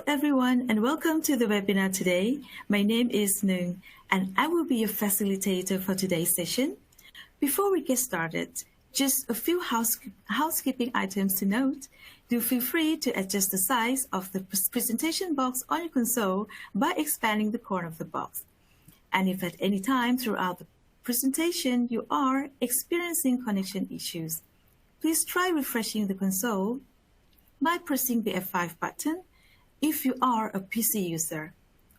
everyone, and welcome to the webinar today. My name is Nung, and I will be your facilitator for today's session. Before we get started, just a few housekeeping items to note. Do feel free to adjust the size of the presentation box on your console by expanding the corner of the box. And if at any time throughout the presentation you are experiencing connection issues, please try refreshing the console by pressing the F5 button if you are a PC user,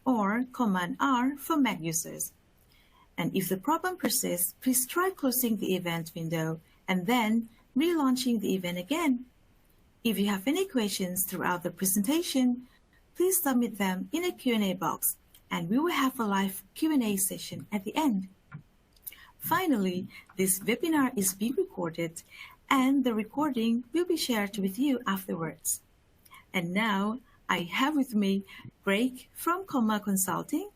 or Command R for Mac users. And if the problem persists, please try closing the event window and then relaunching the event again. If you have any questions throughout the presentation, please submit them in a Q&A box, and we will have a live Q&A session at the end. Finally, this webinar is being recorded, and the recording will be shared with you afterwards. And now, I have with me Greg from Comma Consulting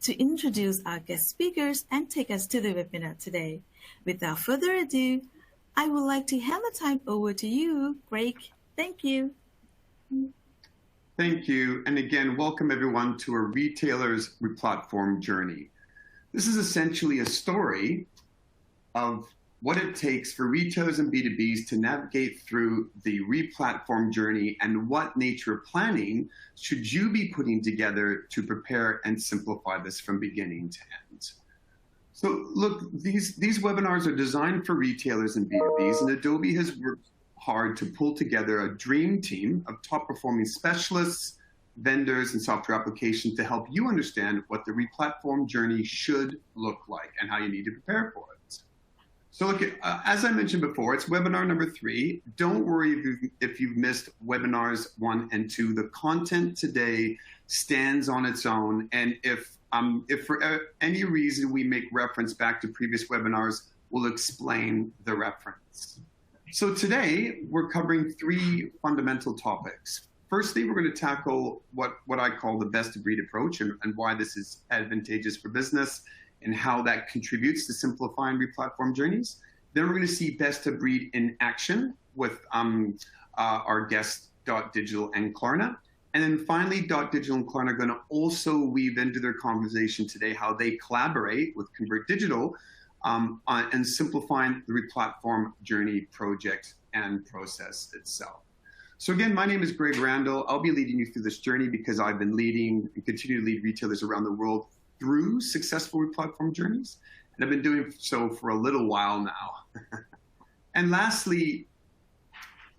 to introduce our guest speakers and take us to the webinar today. Without further ado, I would like to hand the time over to you, Greg. Thank you. Thank you. And again, welcome everyone to a retailer's replatform journey. This is essentially a story of what it takes for retailers and B2Bs to navigate through the replatform journey and what nature of planning should you be putting together to prepare and simplify this from beginning to end. So look, these webinars are designed for retailers and B2Bs, and Adobe has worked hard to pull together a dream team of top performing specialists, vendors, and software applications to help you understand what the replatform journey should look like and how you need to prepare for it. So look, as I mentioned before, it's webinar number 3. Don't worry if you've missed webinars 1 and 2. The content today stands on its own, and if for any reason we make reference back to previous webinars, we'll explain the reference. So today we're covering 3 fundamental topics. Firstly, we're going to tackle what I call the best of breed approach and why this is advantageous for business, and how that contributes to simplifying replatform journeys. Then we're going to see best of breed in action with our guests, Dotdigital and Klarna. And then finally, Dotdigital and Klarna are going to also weave into their conversation today how they collaborate with Convert Digital and simplifying the replatform journey project and process itself. So again, my name is Greg Randall. I'll be leading you through this journey because I've been leading and continue to lead retailers around the world through successful replatform journeys, and I've been doing so for a little while now. And lastly,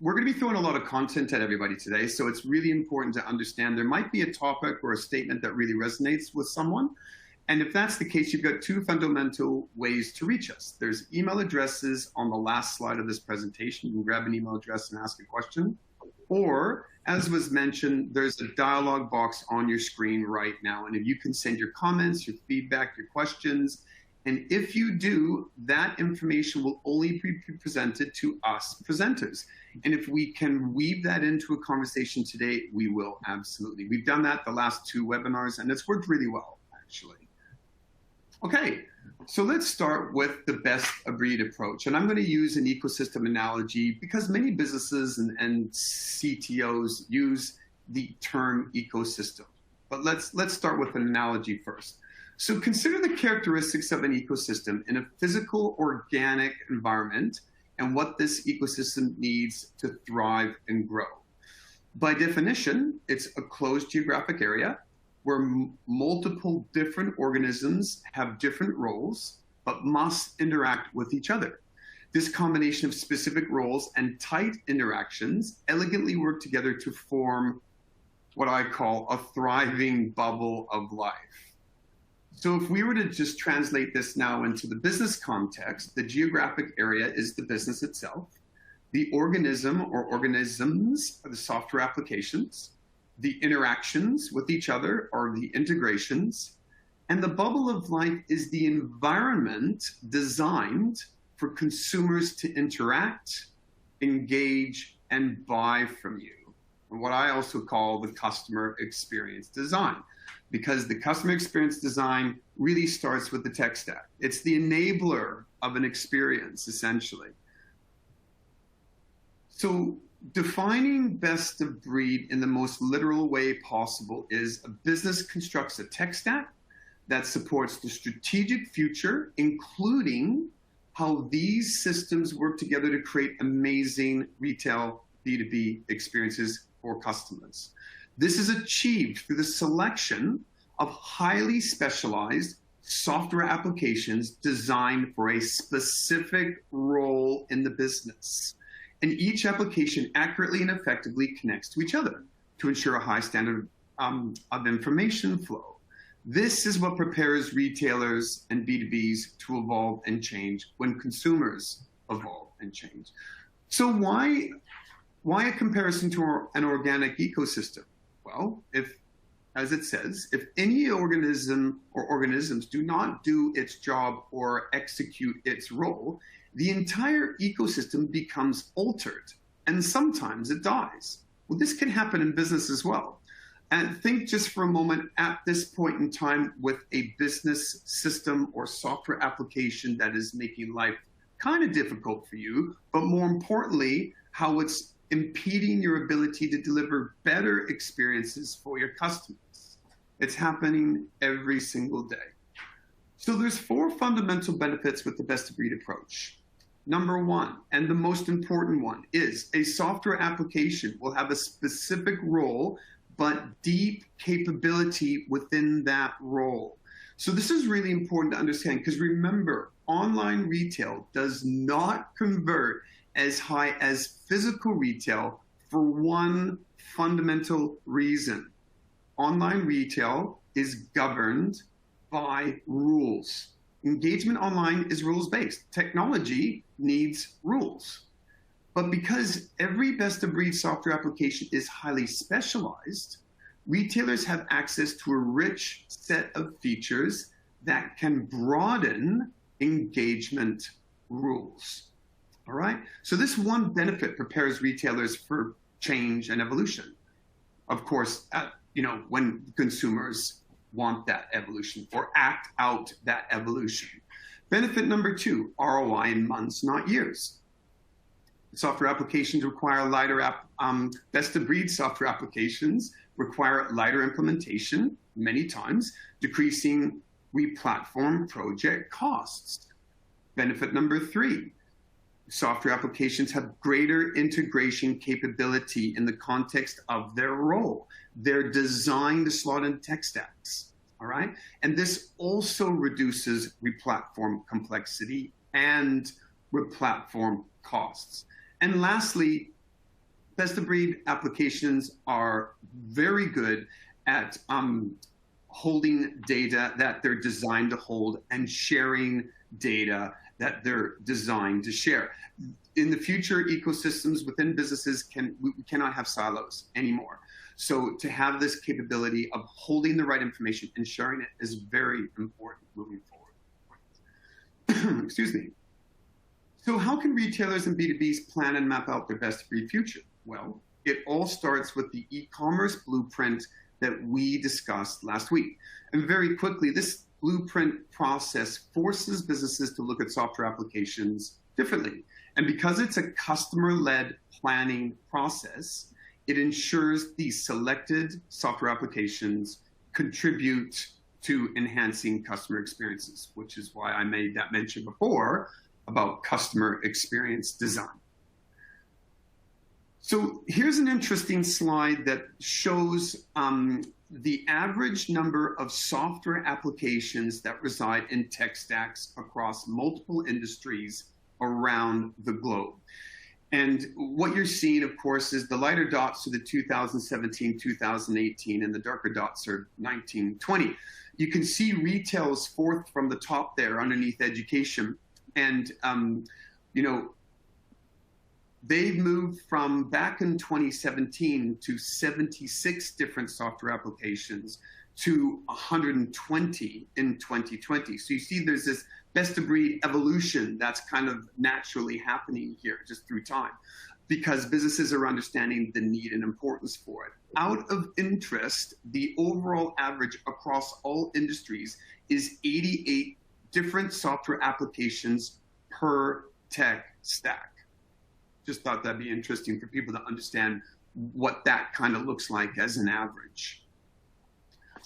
we're going to be throwing a lot of content at everybody today, so it's really important to understand there might be a topic or a statement that really resonates with someone, and if that's the case, you've got 2 fundamental ways to reach us. There's email addresses on the last slide of this presentation. You can grab an email address and ask a question, or as was mentioned, there's a dialog box on your screen right now, and if you can send your comments, your feedback, your questions, and if you do, that information will only be presented to us presenters. And if we can weave that into a conversation today, we will, absolutely. We've done that the last 2 webinars, and it's worked really well, actually. Okay, so let's start with the best of breed approach. And I'm going to use an ecosystem analogy because many businesses and CTOs use the term ecosystem. But let's start with an analogy first. So consider the characteristics of an ecosystem in a physical, organic environment and what this ecosystem needs to thrive and grow. By definition, it's a closed geographic area where multiple different organisms have different roles, but must interact with each other. This combination of specific roles and tight interactions elegantly work together to form what I call a thriving bubble of life. So if we were to just translate this now into the business context, the geographic area is the business itself. The organism or organisms are the software applications. The interactions with each other are the integrations, and the bubble of life is the environment designed for consumers to interact, engage, and buy from you. And what I also call the customer experience design, because the customer experience design really starts with the tech stack. It's the enabler of an experience, essentially. So Defining best of breed in the most literal way possible is a business constructs a tech stack that supports the strategic future, including how these systems work together to create amazing retail B2B experiences for customers. This is achieved through the selection of highly specialized software applications designed for a specific role in the business. And each application accurately and effectively connects to each other to ensure a high standard of information flow. This is what prepares retailers and B2Bs to evolve and change when consumers evolve and change. So why a comparison to an organic ecosystem? Well, as it says, if any organism or organisms do not do its job or execute its role, the entire ecosystem becomes altered, and sometimes it dies. Well, this can happen in business as well. And think just for a moment at this point in time with a business system or software application that is making life kind of difficult for you, but more importantly, how it's impeding your ability to deliver better experiences for your customers. It's happening every single day. So there's 4 fundamental benefits with the best of breed approach. Number 1, and the most important one, is a software application will have a specific role, but deep capability within that role. So this is really important to understand, because remember, online retail does not convert as high as physical retail for one fundamental reason. Online retail is governed by rules. Engagement online is rules-based. Technology needs rules. But because every best-of-breed software application is highly specialized, retailers have access to a rich set of features that can broaden engagement rules. All right? So this one benefit prepares retailers for change and evolution. Of course, when consumers want that evolution or act out that evolution. Benefit number 2, ROI in months, not years. Software applications require lighter best-of-breed software applications require lighter implementation many times, decreasing replatform project costs. Benefit number 3, software applications have greater integration capability in the context of their role. They're designed to slot in tech stacks, all right? And this also reduces replatform complexity and replatform costs. And lastly, best-of-breed applications are very good at holding data that they're designed to hold and sharing data that they're designed to share. In the future, ecosystems within businesses we cannot have silos anymore. So to have this capability of holding the right information and sharing it is very important moving forward. Excuse me. So how can retailers and B2Bs plan and map out their best-of-breed future? Well, it all starts with the e-commerce blueprint that we discussed last week. And very quickly, this blueprint process forces businesses to look at software applications differently. And because it's a customer-led planning process, it ensures these selected software applications contribute to enhancing customer experiences, which is why I made that mention before about customer experience design. So here's an interesting slide that shows the average number of software applications that reside in tech stacks across multiple industries around the globe. And what you're seeing, of course, is the lighter dots are the 2017, 2018, and the darker dots are 1920. You can see retail's fourth from the top there underneath education. And, they've moved from back in 2017 to 76 different software applications to 120 in 2020. So you see there's this best-of-breed evolution that's kind of naturally happening here just through time because businesses are understanding the need and importance for it. Out of interest, the overall average across all industries is 88 different software applications per tech stack. just thought that'd be interesting for people to understand what that kind of looks like as an average.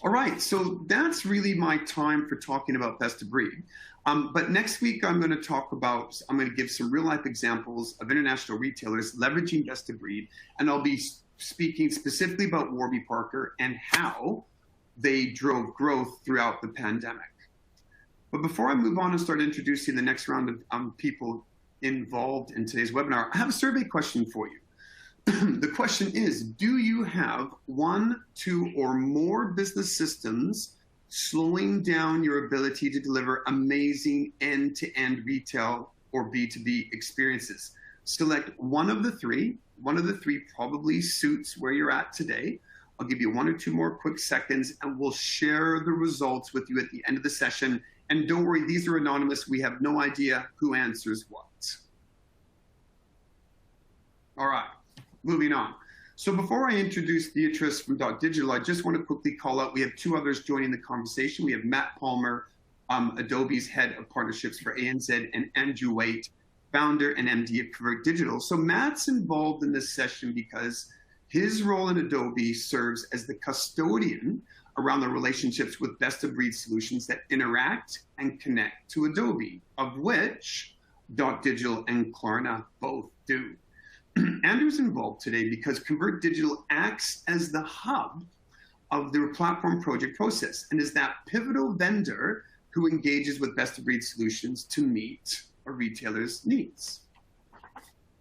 All right, so that's really my time for talking about best of breed. But next week, I'm going to give some real life examples of international retailers leveraging best of breed, and I'll be speaking specifically about Warby Parker and how they drove growth throughout the pandemic. But before I move on and start introducing the next round of people involved in today's webinar, I have a survey question for you. The question is, do you have 1, 2, or more business systems slowing down your ability to deliver amazing end-to-end retail or B2B experiences? Select one of the three. One of the three probably suits where you're at today. I'll give you 1 or 2 more quick seconds, and we'll share the results with you at the end of the session. And don't worry, these are anonymous. We have no idea who answers what. All right. Moving on. So before I introduce Beatrice from Dotdigital, I just want to quickly call out, we have 2 others joining the conversation. We have Matt Palmer, Adobe's head of partnerships for ANZ, and Andrew Waite, founder and MD of Convert Digital. So Matt's involved in this session because his role in Adobe serves as the custodian around the relationships with best of breed solutions that interact and connect to Adobe, of which Dotdigital and Klarna both do. Andrew's involved today because Convert Digital acts as the hub of the Replatform project process and is that pivotal vendor who engages with best of breed solutions to meet a retailer's needs.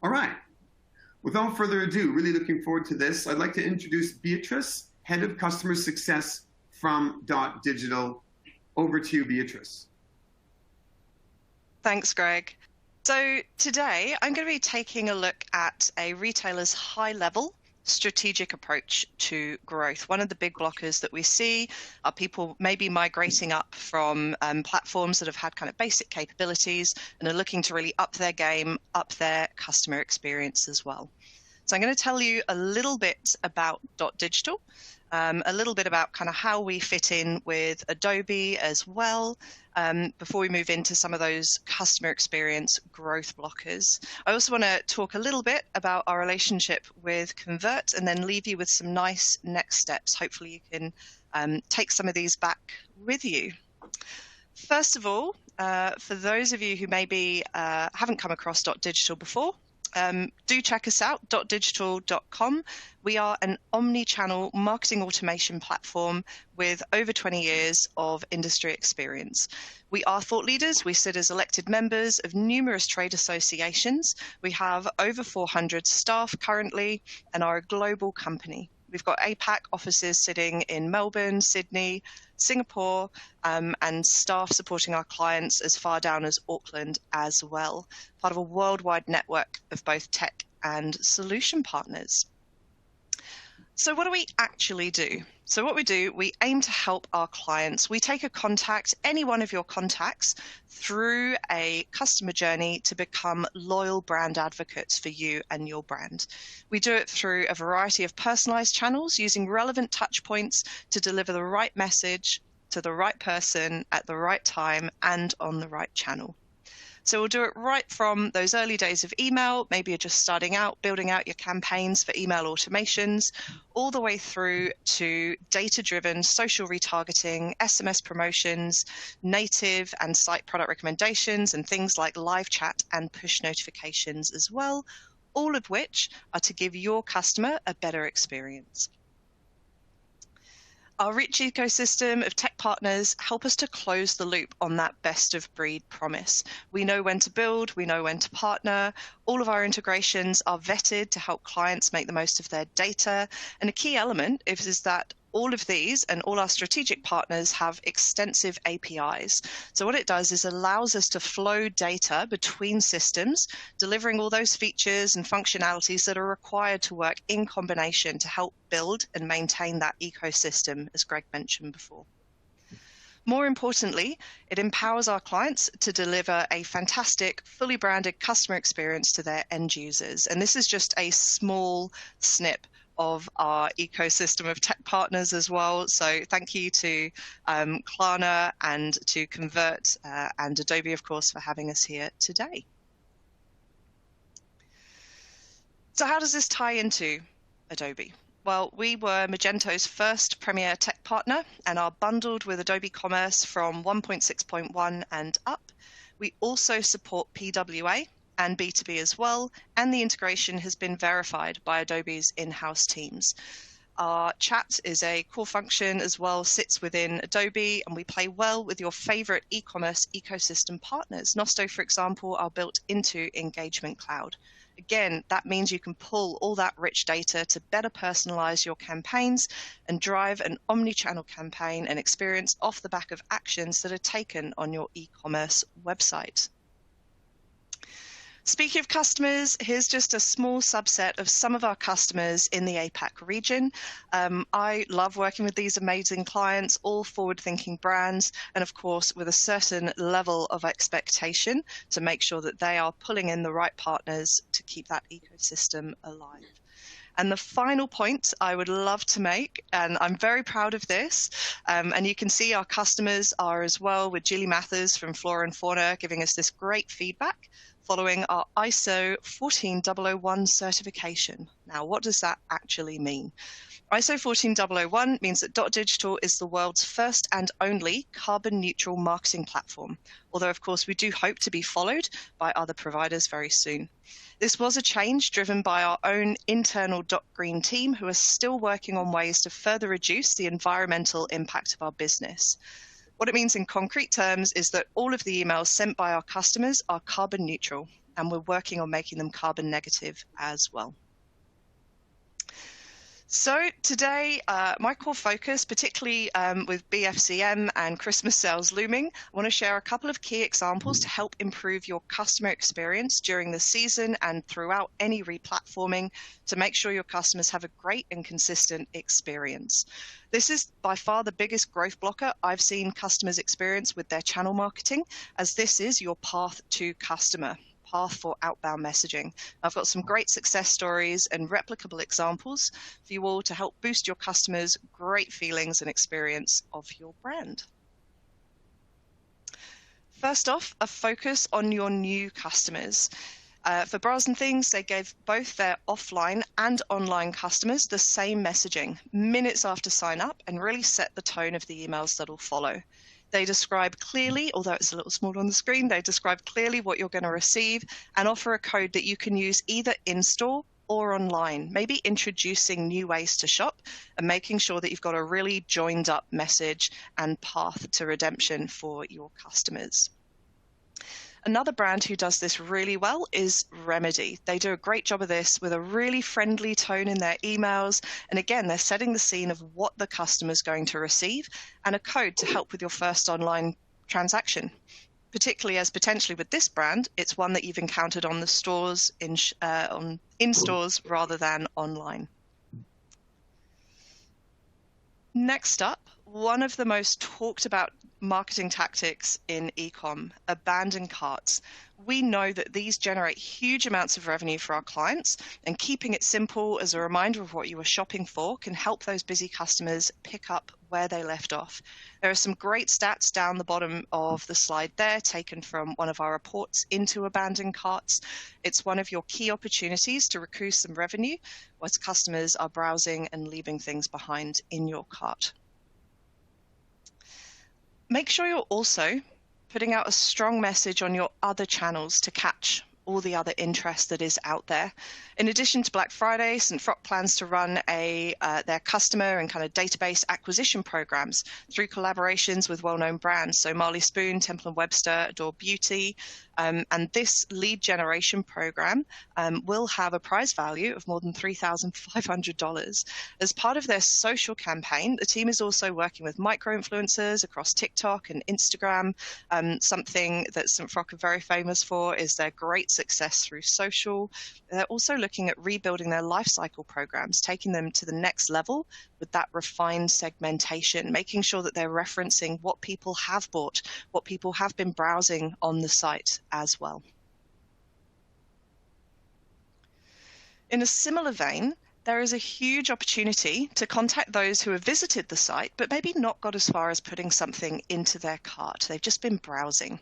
All right, without further ado, really looking forward to this, I'd like to introduce Beatrice, Head of Customer Success from Dotdigital. Over to you, Beatrice. Thanks, Greg. So today I'm going to be taking a look at a retailer's high-level strategic approach to growth. One of the big blockers that we see are people maybe migrating up from platforms that have had kind of basic capabilities and are looking to really up their game, up their customer experience as well. So I'm going to tell you a little bit about Dotdigital, a little bit about kind of how we fit in with Adobe as well, before we move into some of those customer experience growth blockers. I also want to talk a little bit about our relationship with Convert and then leave you with some nice next steps. Hopefully you can take some of these back with you. First of all, for those of you who maybe haven't come across Dotdigital before, do check us out, dotdigital.com. We are an omni-channel marketing automation platform with over 20 years of industry experience. We are thought leaders. We sit as elected members of numerous trade associations. We have over 400 staff currently and are a global company. We've got APAC offices sitting in Melbourne, Sydney, Singapore, and staff supporting our clients as far down as Auckland as well, part of a worldwide network of both tech and solution partners. So what do we actually do? So what we do, we aim to help our clients. We take a contact, any one of your contacts, through a customer journey to become loyal brand advocates for you and your brand. We do it through a variety of personalized channels using relevant touch points to deliver the right message to the right person at the right time and on the right channel. So we'll do it right from those early days of email, maybe you're just starting out, building out your campaigns for email automations, all the way through to data-driven social retargeting, SMS promotions, native and site product recommendations, and things like live chat and push notifications as well, all of which are to give your customer a better experience. Our rich ecosystem of tech partners help us to close the loop on that best of breed promise. We know when to build, we know when to partner. All of our integrations are vetted to help clients make the most of their data. And a key element is that all of these and all our strategic partners have extensive APIs. So what it does is allows us to flow data between systems, delivering all those features and functionalities that are required to work in combination to help build and maintain that ecosystem, as Greg mentioned before. More importantly, it empowers our clients to deliver a fantastic, fully branded customer experience to their end users. And this is just a small snip of our ecosystem of tech partners as well. So thank you to Klarna and to Convert and Adobe, of course, for having us here today. So how does this tie into Adobe? Well, we were Magento's first premier tech partner and are bundled with Adobe Commerce from 1.6.1 and up. We also support PWA and B2B as well, and the integration has been verified by Adobe's in-house teams. Our chat is a core function as well, sits within Adobe, and we play well with your favorite e-commerce ecosystem partners. Nosto, for example, are built into Engagement Cloud. Again, that means you can pull all that rich data to better personalize your campaigns and drive an omni-channel campaign and experience off the back of actions that are taken on your e-commerce website. Speaking of customers, here's just a small subset of some of our customers in the APAC region. I love working with these amazing clients, all forward-thinking brands, and of course with a certain level of expectation to make sure that they are pulling in the right partners to keep that ecosystem alive. And the final point I would love to make, and I'm very proud of this, and you can see our customers are as well, with Julie Mathers from Flora and Fauna giving us this great feedback following our ISO 14001 certification. Now, what does that actually mean? ISO 14001 means that Dotdigital is the world's first and only carbon neutral marketing platform, although of course we do hope to be followed by other providers very soon. This was a change driven by our own internal .green team, who are still working on ways to further reduce the environmental impact of our business. What it means in concrete terms is that all of the emails sent by our customers are carbon neutral, and we're working on making them carbon negative as well. So today, my core focus, particularly with BFCM and Christmas sales looming, I want to share a couple of key examples to help improve your customer experience during the season and throughout any replatforming to make sure your customers have a great and consistent experience. This is by far the biggest growth blocker I've seen customers experience with their channel marketing, as this is your path to customer. Path for outbound messaging. I've got some great success stories and replicable examples for you all to help boost your customers' great feelings and experience of your brand. First off, a focus on your new customers. For Bras and Things, they gave both their offline and online customers the same messaging minutes after sign up and really set the tone of the emails that'll follow. They describe clearly, although it's a little small on the screen, they describe clearly what you're going to receive and offer a code that you can use either in-store or online, maybe introducing new ways to shop and making sure that you've got a really joined up message and path to redemption for your customers. Another brand who does this really well is Remedy. They do a great job of this with a really friendly tone in their emails. And again, they're setting the scene of what the customer's going to receive and a code to help with your first online transaction. Particularly as potentially with this brand, it's one that you've encountered on the stores in stores rather than online. Next up, one of the most talked about marketing tactics in e-com, abandoned carts. We know that these generate huge amounts of revenue for our clients, and keeping it simple as a reminder of what you were shopping for can help those busy customers pick up where they left off. There are some great stats down the bottom of the slide there, taken from one of our reports into abandoned carts. It's one of your key opportunities to recoup some revenue as customers are browsing and leaving things behind in your cart. Make sure you're also putting out a strong message on your other channels to catch all the other interest that is out there. In addition to Black Friday, St. Frock plans to run their customer and kind of database acquisition programs through collaborations with well-known brands. So Marley Spoon, Temple & Webster, Adore Beauty, and this lead generation program will have a prize value of more than $3,500. As part of their social campaign, the team is also working with micro-influencers across TikTok and Instagram. Something that St. Frock are very famous for is their great success through social. They're also looking at rebuilding their lifecycle programs, taking them to the next level with that refined segmentation, making sure that they're referencing what people have bought, what people have been browsing on the site as well. In a similar vein, there is a huge opportunity to contact those who have visited the site, but maybe not got as far as putting something into their cart. They've just been browsing.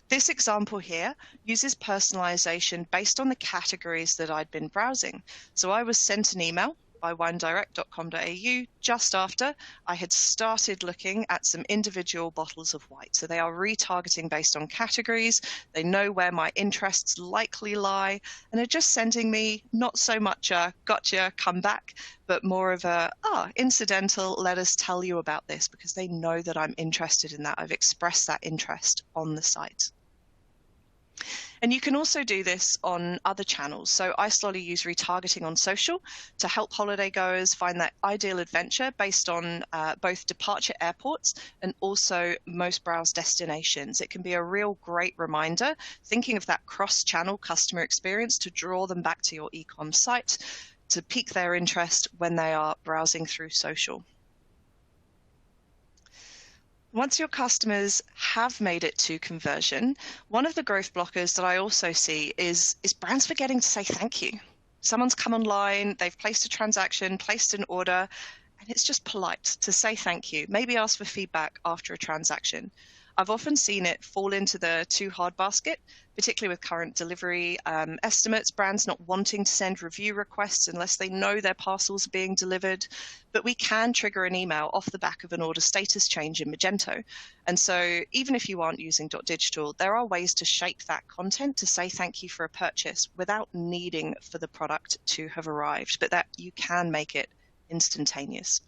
This example here uses personalization based on the categories that I'd been browsing. So I was sent an email by winedirect.com.au just after I had started looking at some individual bottles of white. So they are retargeting based on categories. They know where my interests likely lie, and are just sending me not so much a gotcha, come back, but more of a, incidental, let us tell you about this, because they know that I'm interested in that. I've expressed that interest on the site. And you can also do this on other channels. So I slowly use retargeting on social to help holiday goers find that ideal adventure based on both departure airports and also most browsed destinations. It can be a real great reminder, thinking of that cross-channel customer experience to draw them back to your e-com site to pique their interest when they are browsing through social. Once your customers have made it to conversion, one of the growth blockers that I also see is brands forgetting to say thank you. Someone's come online, they've placed a transaction, placed an order, and it's just polite to say thank you, maybe ask for feedback after a transaction. I've often seen it fall into the too hard basket, particularly with current delivery estimates, brands not wanting to send review requests unless they know their parcels are being delivered. But we can trigger an email off the back of an order status change in Magento. And so even if you aren't using Dotdigital, there are ways to shape that content to say thank you for a purchase without needing for the product to have arrived, but that you can make it instantaneous.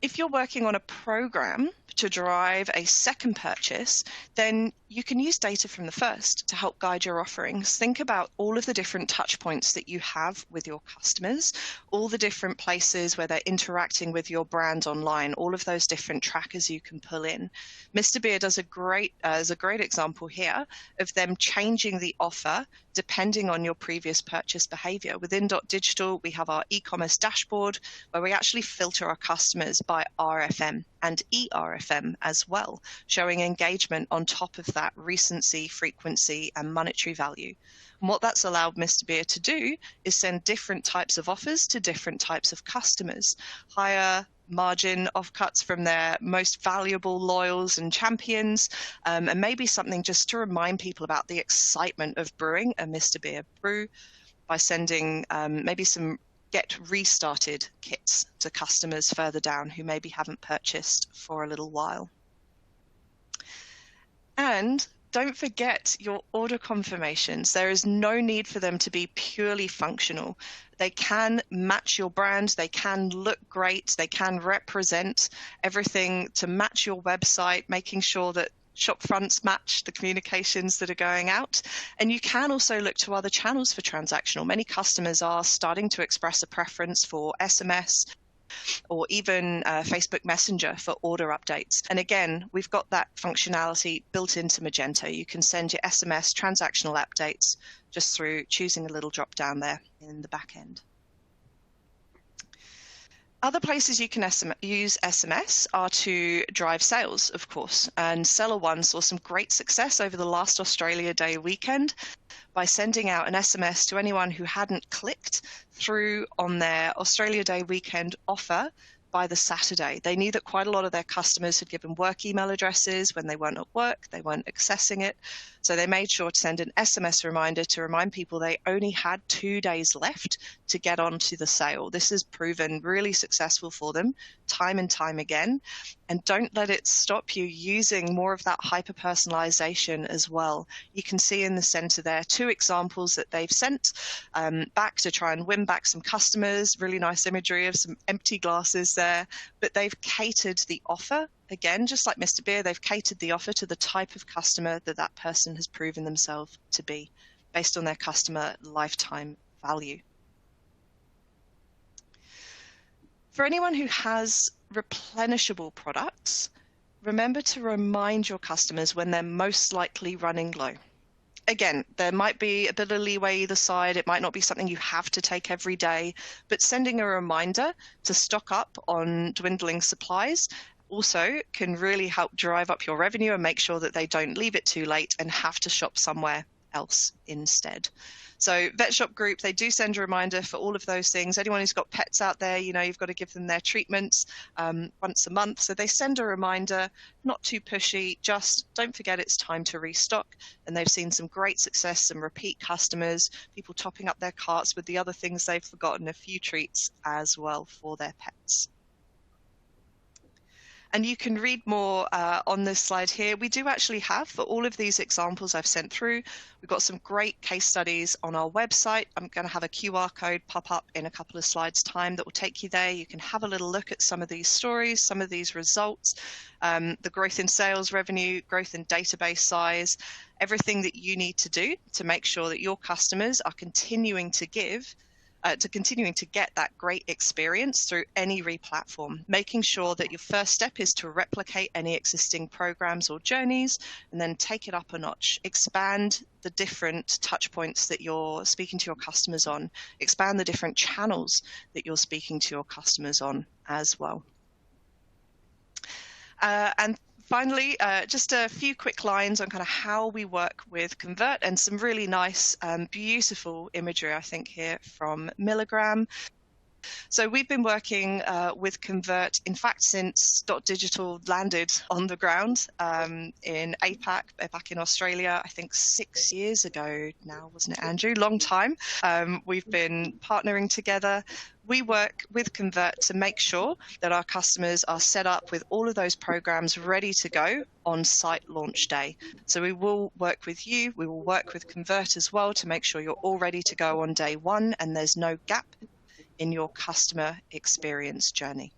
If you're working on a program to drive a second purchase, then you can use data from the first to help guide your offerings. Think about all of the different touch points that you have with your customers, all the different places where they're interacting with your brand online, all of those different trackers you can pull in. Mr. Beer does a great example here of them changing the offer depending on your previous purchase behavior. Within Dotdigital, we have our e-commerce dashboard where we actually filter our customers by RFM and ERFM as well, showing engagement on top of that recency, frequency, and monetary value. And what that's allowed Mr. Beer to do is send different types of offers to different types of customers, higher margin offcuts from their most valuable loyals and champions, and maybe something just to remind people about the excitement of brewing a Mr. Beer brew by sending maybe some get restarted kits to customers further down who maybe haven't purchased for a little while. And don't forget your order confirmations. There is no need for them to be purely functional. They can match your brand, they can look great, they can represent everything to match your website, making sure that shop fronts match the communications that are going out. And you can also look to other channels for transactional. Many customers are starting to express a preference for SMS or even Facebook Messenger for order updates. And again, we've got that functionality built into Magenta. You can send your SMS transactional updates just through choosing a little drop down there in the back end. Other places you can use SMS are to drive sales, of course. And Seller One saw some great success over the last Australia Day weekend by sending out an SMS to anyone who hadn't clicked through on their Australia Day weekend offer by the Saturday. They knew that quite a lot of their customers had given work email addresses when they weren't at work, they weren't accessing it. So they made sure to send an SMS reminder to remind people they only had 2 days left to get onto the sale. This has proven really successful for them time and time again. And don't let it stop you using more of that hyper-personalization as well. You can see in the center there 2 examples that they've sent back to try and win back some customers. Really nice imagery of some empty glasses there, but they've catered the offer. Again, just like Mr. Beer, they've catered the offer to the type of customer that that person has proven themselves to be based on their customer lifetime value. For anyone who has replenishable products, remember to remind your customers when they're most likely running low. Again, there might be a bit of leeway either side. It might not be something you have to take every day, but sending a reminder to stock up on dwindling supplies also can really help drive up your revenue and make sure that they don't leave it too late and have to shop somewhere else instead. So Vet Shop Group, they do send a reminder for all of those things. Anyone who's got pets out there, you know, you've got to give them their treatments once a month. So they send a reminder, not too pushy, just don't forget it's time to restock. And they've seen some great success, some repeat customers, people topping up their carts with the other things they've forgotten, a few treats as well for their pets. And you can read more on this slide here. We do actually have, for all of these examples I've sent through, we've got some great case studies on our website. I'm going to have a QR code pop up in a couple of slides' time that will take you there. You can have a little look at some of these stories, some of these results, the growth in sales revenue, growth in database size, everything that you need to do to make sure that your customers are continuing to get that great experience through any replatform, making sure that your first step is to replicate any existing programs or journeys and then take it up a notch, expand the different touch points that you're speaking to your customers on, expand the different channels that you're speaking to your customers on as well. And finally, just a few quick lines on kind of how we work with Convert and some really nice, beautiful imagery, I think, here from Milligram. So we've been working with Convert, in fact, since Dotdigital landed on the ground in APAC, back in Australia, I think 6 years ago now, wasn't it, Andrew? Long time. We've been partnering together. We work with Convert to make sure that our customers are set up with all of those programs ready to go on site launch day. So we will work with you, we will work with Convert as well to make sure you're all ready to go on day one and there's no gap in your customer experience journey.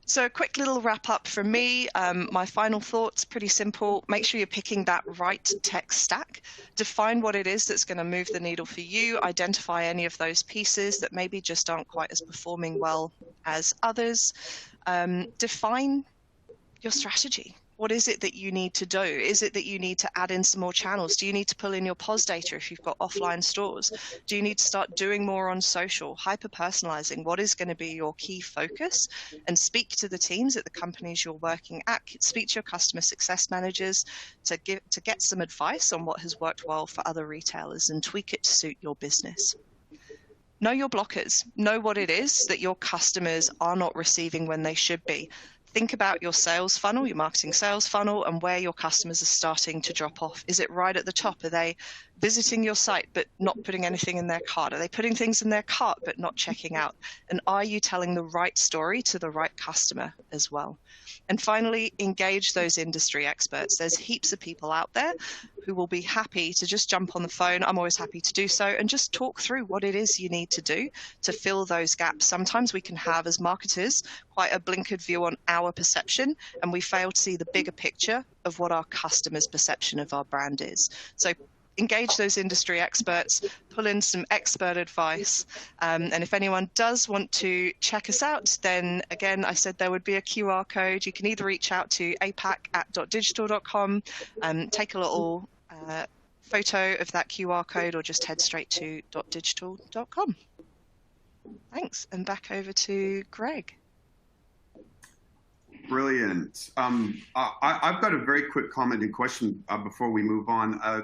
So a quick little wrap up from me. My final thoughts, pretty simple. Make sure you're picking that right tech stack. Define what it is that's going to move the needle for you. Identify any of those pieces that maybe just aren't quite as performing well as others. Define your strategy. What is it that you need to do? Is it that you need to add in some more channels? Do you need to pull in your POS data if you've got offline stores? Do you need to start doing more on social, hyper-personalizing? What is going to be your key focus? And speak to the teams at the companies you're working at. Speak to your customer success managers to get some advice on what has worked well for other retailers and tweak it to suit your business. Know your blockers. Know what it is that your customers are not receiving when they should be. Think about your sales funnel, your marketing sales funnel, and where your customers are starting to drop off. Is it right at the top? Are they visiting your site but not putting anything in their cart? Are they putting things in their cart but not checking out? And are you telling the right story to the right customer as well? And finally, engage those industry experts. There's heaps of people out there who will be happy to just jump on the phone. I'm always happy to do so and just talk through what it is you need to do to fill those gaps. Sometimes we can have, as marketers, quite a blinkered view on our perception, and we fail to see the bigger picture of what our customers' perception of our brand is. So engage those industry experts, pull in some expert advice. And if anyone does want to check us out, then again, I said there would be a QR code. You can either reach out to apac@dotdigital.com, take a little photo of that QR code, or just head straight to dotdigital.com. Thanks, and back over to Greg. Brilliant. I've got a very quick comment and question before we move on. I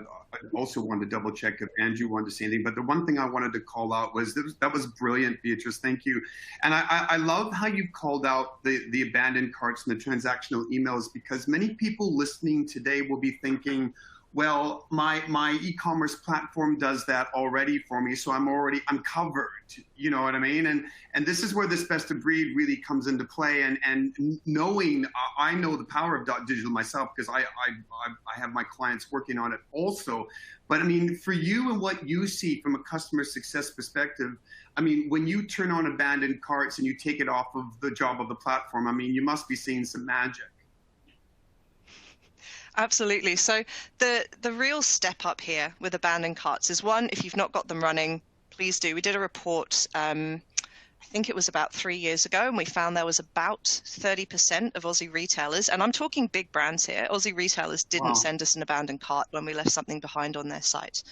also wanted to double check if Andrew wanted to say anything, but the one thing I wanted to call out was that was brilliant, Beatrice. Thank you. And I love how you've called out the abandoned carts and the transactional emails, because many people listening today will be thinking, well, my e-commerce platform does that already for me, so I'm covered. You know what I mean? And this is where this best of breed really comes into play. And knowing, I know the power of Dotdigital myself, because I have my clients working on it also. But I mean, for you and what you see from a customer success perspective, I mean, when you turn on abandoned carts and you take it off of the job of the platform, I mean, you must be seeing some magic. Absolutely. So the real step up here with abandoned carts is, one, if you've not got them running, please do. We did a report, I think it was about 3 years ago, and we found there was about 30% of Aussie retailers, and I'm talking big brands here, Aussie retailers didn't send us an abandoned cart when we left something behind on their site.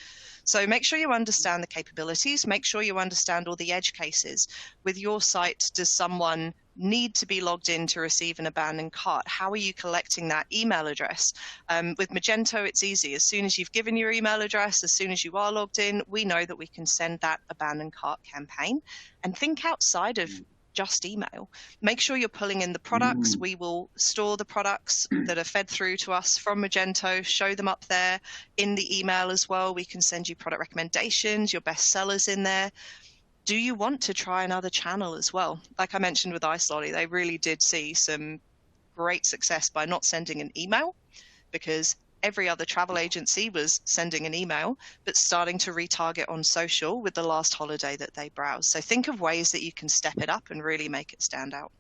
So make sure you understand the capabilities, make sure you understand all the edge cases. With your site, does someone need to be logged in to receive an abandoned cart. How are you collecting that email address? With Magento, it's easy. As soon as you've given your email address, as soon as you are logged in, we know that we can send that abandoned cart campaign. And think outside of just email. Make sure you're pulling in the products. We will store the products that are fed through to us from Magento, show them up there in the email as well. We can send you product recommendations, your best sellers in there. Do you want to try another channel as well? Like I mentioned with iSlotty, they really did see some great success by not sending an email, because every other travel agency was sending an email, but starting to retarget on social with the last holiday that they browsed. So think of ways that you can step it up and really make it stand out.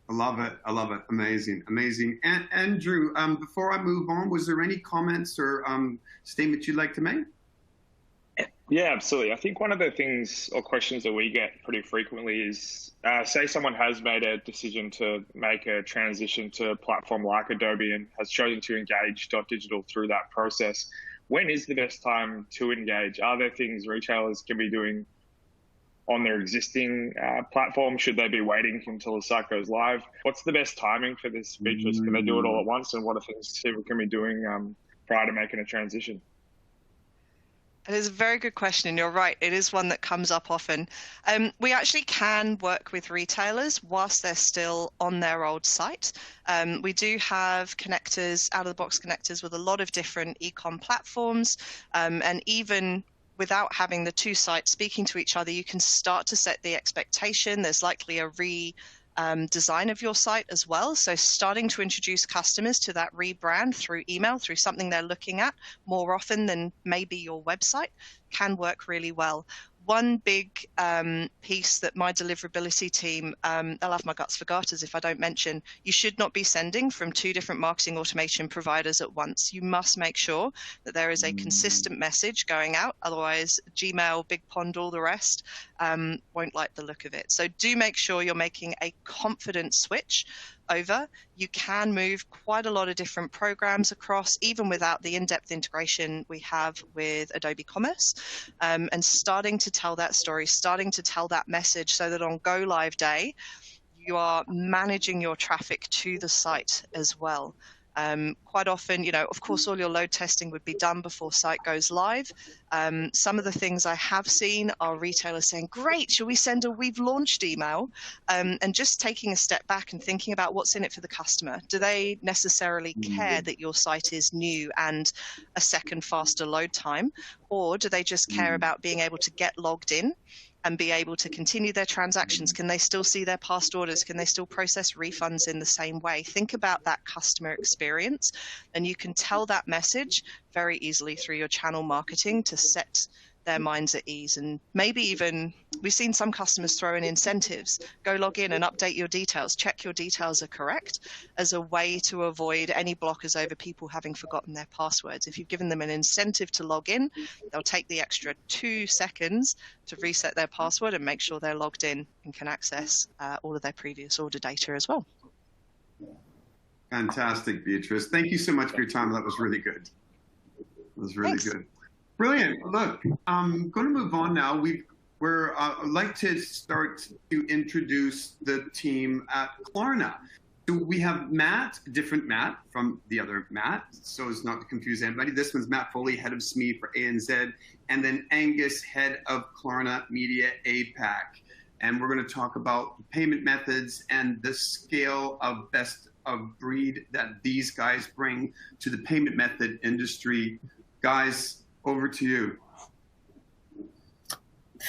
I love it. I love it. Amazing. Amazing. And Andrew, before I move on, was there any comments or statements you'd like to make? Yeah, absolutely. I think one of the things or questions that we get pretty frequently is, say someone has made a decision to make a transition to a platform like Adobe and has chosen to engage Dotdigital through that process. When is the best time to engage? Are there things retailers can be doing on their existing platform? Should they be waiting until the site goes live? What's the best timing for this, Beatrice? Can they do it all at once? And what are things people can be doing prior to making a transition? It is a very good question, and you're right. It is one that comes up often. We actually can work with retailers whilst they're still on their old site. We do have connectors, out-of-the-box connectors with a lot of different e-com platforms, and even without having the two sites speaking to each other, you can start to set the expectation. There's likely a design of your site as well. So starting to introduce customers to that rebrand through email, through something they're looking at more often than maybe your website, can work really well. One big piece that my deliverability team, they'll have my guts for garters if I don't mention, you should not be sending from two different marketing automation providers at once. You must make sure that there is a consistent message going out. Otherwise, Gmail, Big Pond, all the rest won't like the look of it. So do make sure you're making a confident switch over. You can move quite a lot of different programs across, even without the in-depth integration we have with Adobe Commerce, and starting to tell that story, starting to tell that message so that on go live day, you are managing your traffic to the site as well. Quite often, you know, of course, all your load testing would be done before site goes live. Some of the things I have seen are retailers saying, great, shall we send a we've launched email? And just taking a step back and thinking about what's in it for the customer. Do they necessarily care that your site is new and a second faster load time? Or do they just care about being able to get logged in and be able to continue their transactions? Can they still see their past orders? Can they still process refunds in the same way? Think about that customer experience, and you can tell that message very easily through your channel marketing to set their minds at ease. And maybe even, we've seen some customers throw in incentives. Go log in and update your details. Check your details are correct, as a way to avoid any blockers over people having forgotten their passwords. If you've given them an incentive to log in, they'll take the extra 2 seconds to reset their password and make sure they're logged in and can access all of their previous order data as well. Fantastic, Beatrice. Thank you so much for your time. That was really good. It was really good. Brilliant. Look, I'm going to move on now. I'd like to start to introduce the team at Klarna. So we have Matt, different Matt from the other Matt, so as not to confuse anybody. This one's Matt Foley, head of SME for ANZ, and then Angus, head of Klarna Media APAC. And we're going to talk about payment methods and the scale of best of breed that these guys bring to the payment method industry. Guys, over to you.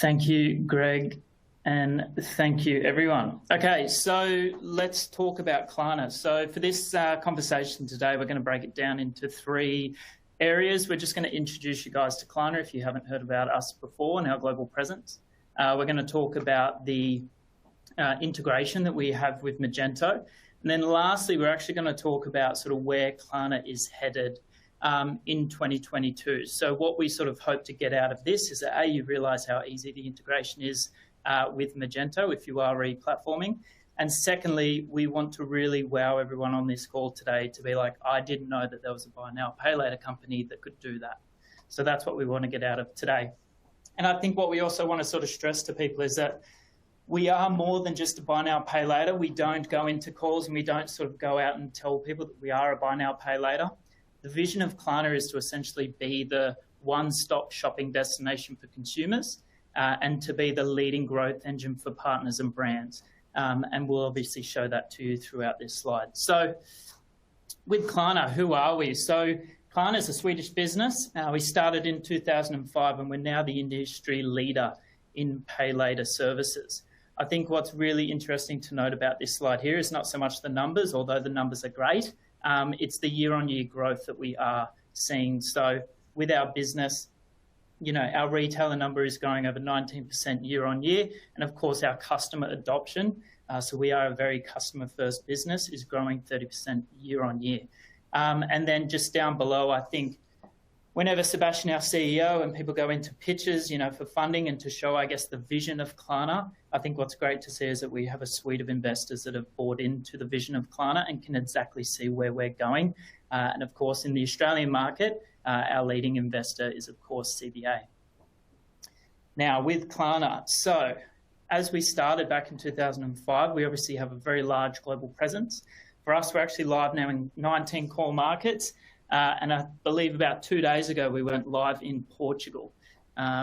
Thank you, Greg, and thank you, everyone. Okay, so let's talk about Klarna. So for this conversation today, we're going to break it down into 3 areas. We're just going to introduce you guys to Klarna if you haven't heard about us before and our global presence. We're going to talk about the integration that we have with Magento. And then lastly, we're actually going to talk about sort of where Klarna is headed in 2022. So what we sort of hope to get out of this is that, you realise how easy the integration is with Magento if you are replatforming. And secondly, we want to really wow everyone on this call today to be like, I didn't know that there was a buy now, pay later company that could do that. So that's what we want to get out of today. And I think what we also want to sort of stress to people is that we are more than just a buy now, pay later. We don't go into calls and we don't sort of go out and tell people that we are a buy now, pay later. The vision of Klarna is to essentially be the one-stop shopping destination for consumers and to be the leading growth engine for partners and brands. And we'll obviously show that to you throughout this slide. So with Klarna, who are we? So Klarna is a Swedish business. We started in 2005 and we're now the industry leader in pay later services. I think what's really interesting to note about this slide here is not so much the numbers, although the numbers are great. It's the year-on-year growth that we are seeing. So with our business, our retailer number is growing over 19% year on year. And of course, our customer adoption, so we are a very customer-first business, is growing 30% year on year. And then just down below, I think whenever Sebastian, our CEO, and people go into pitches, for funding and to show, I guess, the vision of Klarna, I think what's great to see is that we have a suite of investors that have bought into the vision of Klarna and can exactly see where we're going. And of course, in the Australian market, our leading investor is, of course, CBA. Now, with Klarna, so as we started back in 2005, we obviously have a very large global presence. For us, we're actually live now in 19 core markets. And I believe about 2 days ago, we went live in Portugal,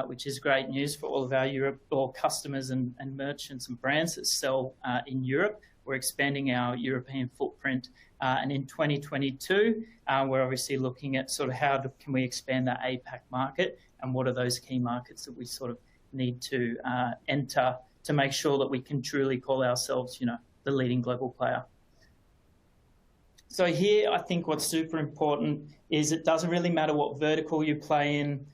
which is great news for all of our Europe or customers and merchants and brands that sell in Europe. We're expanding our European footprint. And in 2022, we're obviously looking at sort of how can we expand that APAC market and what are those key markets that we sort of need to enter to make sure that we can truly call ourselves, the leading global player. So here, I think what's super important is it doesn't really matter what vertical you play in.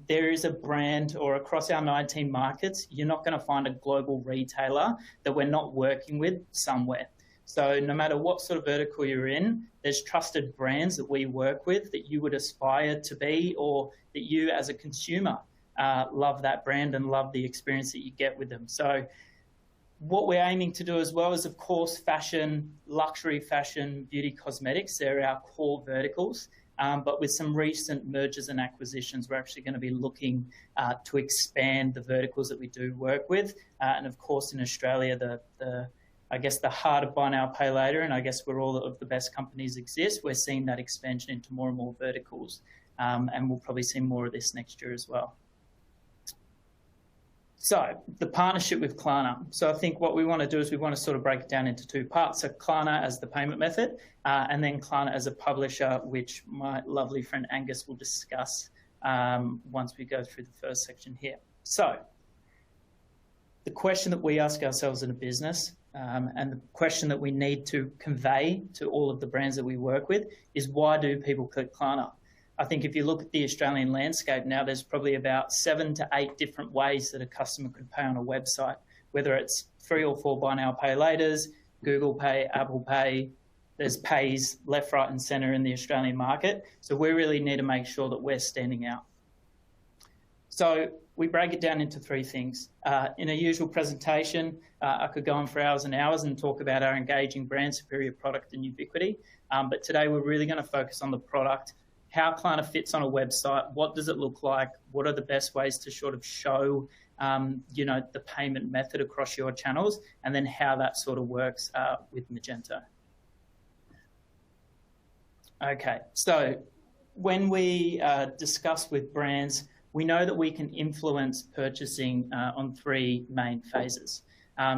There is a brand, or across our 19 markets, you're not going to find a global retailer that we're not working with somewhere. So no matter what sort of vertical you're in, there's trusted brands that we work with that you would aspire to be, or that you as a consumer love that brand and love the experience that you get with them. So what we're aiming to do as well is, of course, fashion, luxury fashion, beauty, cosmetics. They're our core verticals. But with some recent mergers and acquisitions, we're actually going to be looking to expand the verticals that we do work with. And of course, in Australia, I guess the heart of buy now, pay later, and I guess where all of the best companies exist, we're seeing that expansion into more and more verticals. And we'll probably see more of this next year as well. So the partnership with Klarna. So I think what we want to do is we want to sort of break it down into two parts. So Klarna as the payment method, and then Klarna as a publisher, which my lovely friend Angus will discuss once we go through the first section here. So the question that we ask ourselves in a business, and the question that we need to convey to all of the brands that we work with, is why do people click Klarna? I think if you look at the Australian landscape now, there's probably about 7 to 8 different ways that a customer could pay on a website, whether it's 3 or 4 buy now, pay laters, Google Pay, Apple Pay. There's pays left, right and centre in the Australian market. So we really need to make sure that we're standing out. So we break it down into 3 things. In a usual presentation, I could go on for hours and hours and talk about our engaging brand, superior product and ubiquity. But today we're really going to focus on the product, how Klarna fits on a website, what does it look like, what are the best ways to sort of show, the payment method across your channels, and then how that sort of works with Magenta. Okay, so when we discuss with brands, we know that we can influence purchasing on 3 main phases.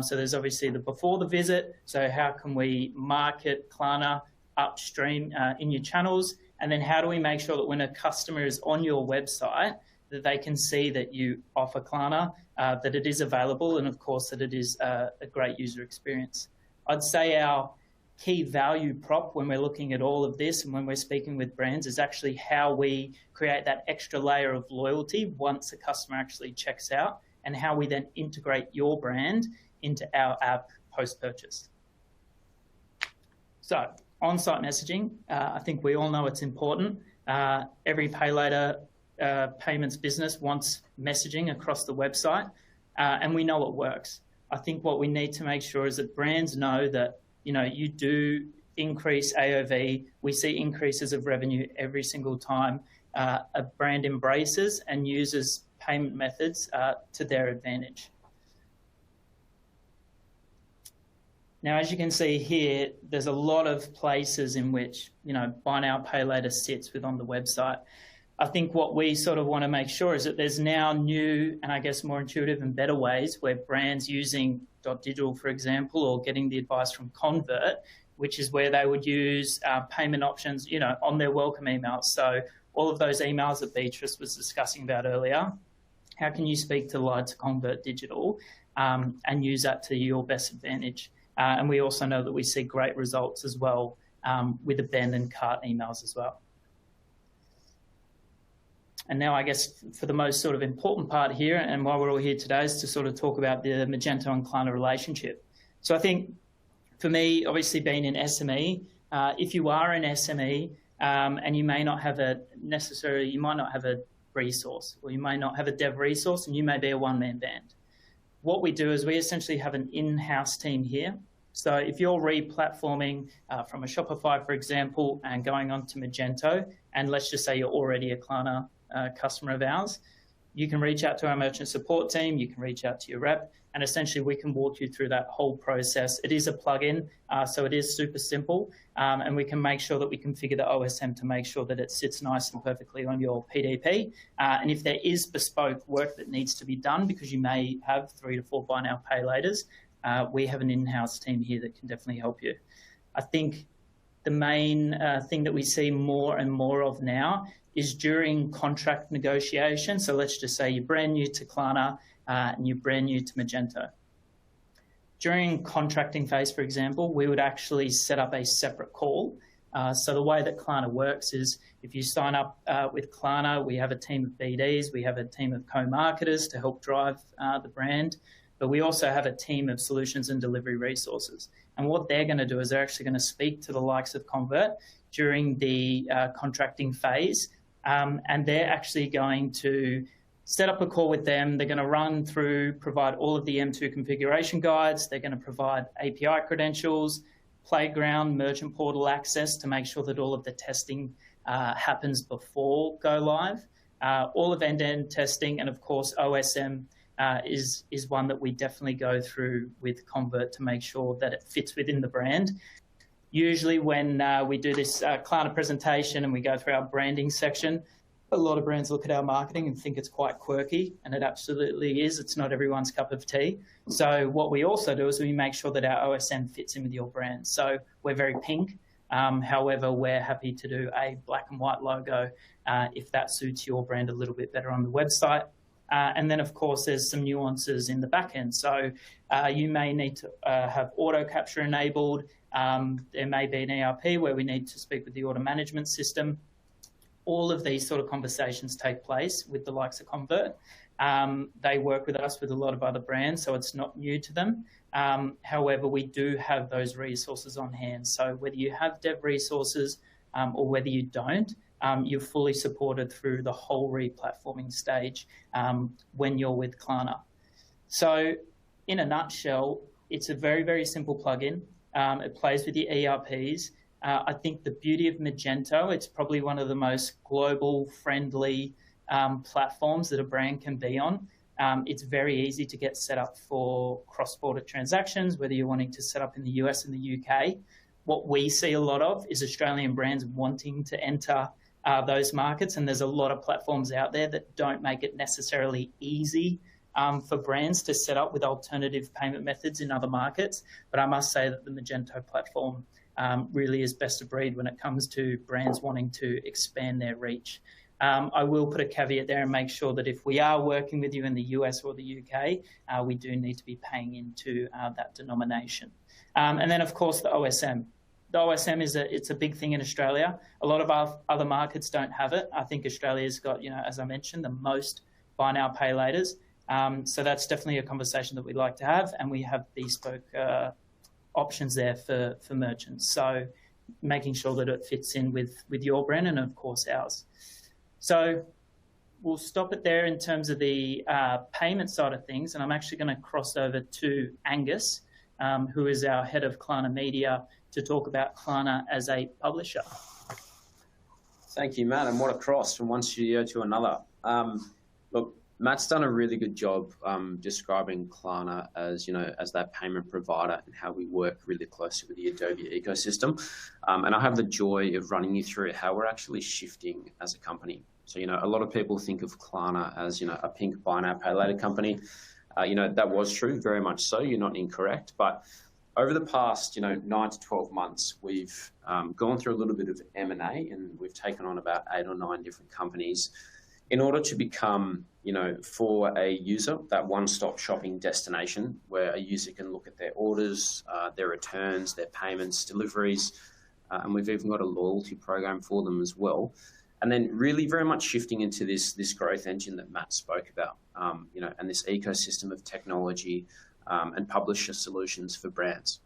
So there's obviously the before the visit, so how can we market Klarna upstream in your channels? And then how do we make sure that when a customer is on your website, that they can see that you offer Klarna, that it is available, and of course that it is a great user experience. I'd say our key value prop when we're looking at all of this and when we're speaking with brands is actually how we create that extra layer of loyalty once a customer actually checks out, and how we then integrate your brand into our app post-purchase. So on-site messaging, I think we all know it's important. Every pay later payments business wants messaging across the website, and we know it works. I think what we need to make sure is that brands know that, you do increase AOV. We see increases of revenue every single time a brand embraces and uses payment methods to their advantage. Now, as you can see here, there's a lot of places in which, buy now, pay later sits on the website. I think what we sort of want to make sure is that there's now new and I guess more intuitive and better ways where brands using Dotdigital, for example, or getting the advice from Convert, which is where they would use payment options, on their welcome emails. So all of those emails that Beatrice was discussing about earlier, how can you speak to the likes of Convert Digital and use that to your best advantage? And we also know that we see great results as well with abandoned cart emails as well. And now I guess for the most sort of important part here, and why we're all here today, is to sort of talk about the Magenta and Kleiner relationship. So I think for me, obviously being an SME, if you are an SME and you may not have you might not have a resource, or you may not have a dev resource, and you may be a one-man band. What we do is we essentially have an in-house team here. So if you're re-platforming from a Shopify, for example, and going on to Magento, and let's just say you're already a Klarna customer of ours, you can reach out to our merchant support team, you can reach out to your rep, and essentially we can walk you through that whole process. It is a plugin, so it is super simple, and we can make sure that we configure the OSM to make sure that it sits nice and perfectly on your PDP. And if there is bespoke work that needs to be done, because you may have 3 to 4 buy now, pay laters, we have an in-house team here that can definitely help you. I think the main thing that we see more and more of now is during contract negotiation. So let's just say you're brand new to Klarna and you're brand new to Magento. During contracting phase, for example, we would actually set up a separate call. So the way that Klarna works is if you sign up with Klarna, we have a team of BDs, we have a team of co-marketers to help drive the brand, but we also have a team of solutions and delivery resources. And what they're going to do is they're actually going to speak to the likes of Convert during the contracting phase, and they're actually going to set up a call with them. They're going to run through, provide all of the M2 configuration guides. They're going to provide API credentials, Playground, merchant portal access to make sure that all of the testing happens before go live. All of end-to-end testing, and of course OSM is one that we definitely go through with Convert to make sure that it fits within the brand. Usually when we do this Klarna presentation and we go through our branding section, a lot of brands look at our marketing and think it's quite quirky, and it absolutely is. It's not everyone's cup of tea. So what we also do is we make sure that our OSM fits in with your brand. So we're very pink. However, we're happy to do a black and white logo if that suits your brand a little bit better on the website. And then, of course, there's some nuances in the back end. So you may need to have auto capture enabled. There may be an ERP where we need to speak with the order management system. All of these sort of conversations take place with the likes of Convert. They work with us with a lot of other brands, so it's not new to them. However, we do have those resources on hand. So whether you have dev resources or whether you don't, you're fully supported through the whole re-platforming stage when you're with Klarna. So in a nutshell, it's a very, very simple plugin. It plays with the ERPs. I think the beauty of Magento, it's probably one of the most global friendly platforms that a brand can be on. It's very easy to get set up for cross-border transactions, whether you're wanting to set up in the US and the UK. What we see a lot of is Australian brands wanting to enter those markets, and there's a lot of platforms out there that don't make it necessarily easy for brands to set up with alternative payment methods in other markets. But I must say that the Magento platform really is best of breed when it comes to brands wanting to expand their reach. I will put a caveat there and make sure that if we are working with you in the US or the UK, we do need to be paying into that denomination. And then, of course, the OSM. The OSM it's a big thing in Australia. A lot of our other markets don't have it. I think Australia's got, as I mentioned, the most buy now, pay laters. So that's definitely a conversation that we'd like to have, and we have bespoke options there for merchants. So making sure that it fits in with your brand and, of course, ours. So we'll stop it there in terms of the payment side of things, and I'm actually going to cross over to Angus, who is our head of Klarna Media, to talk about Klarna as a publisher. Thank you, Matt, and what a cross from one studio to another. Look, Matt's done a really good job describing Klarna as, as that payment provider and how we work really closely with the Adobe ecosystem. And I have the joy of running you through how we're actually shifting as a company. So, a lot of people think of Klarna as, a pink buy now, pay later company. That was true, very much so. You're not incorrect. But over the past, 9 to 12 months, we've gone through a little bit of M&A, and we've taken on about 8 or 9 different companies in order to become, for a user, that one-stop shopping destination where a user can look at their orders, their returns, their payments, deliveries, and we've even got a loyalty program for them as well. And then really very much shifting into this growth engine that Matt spoke about, and this ecosystem of technology and publisher solutions for brands,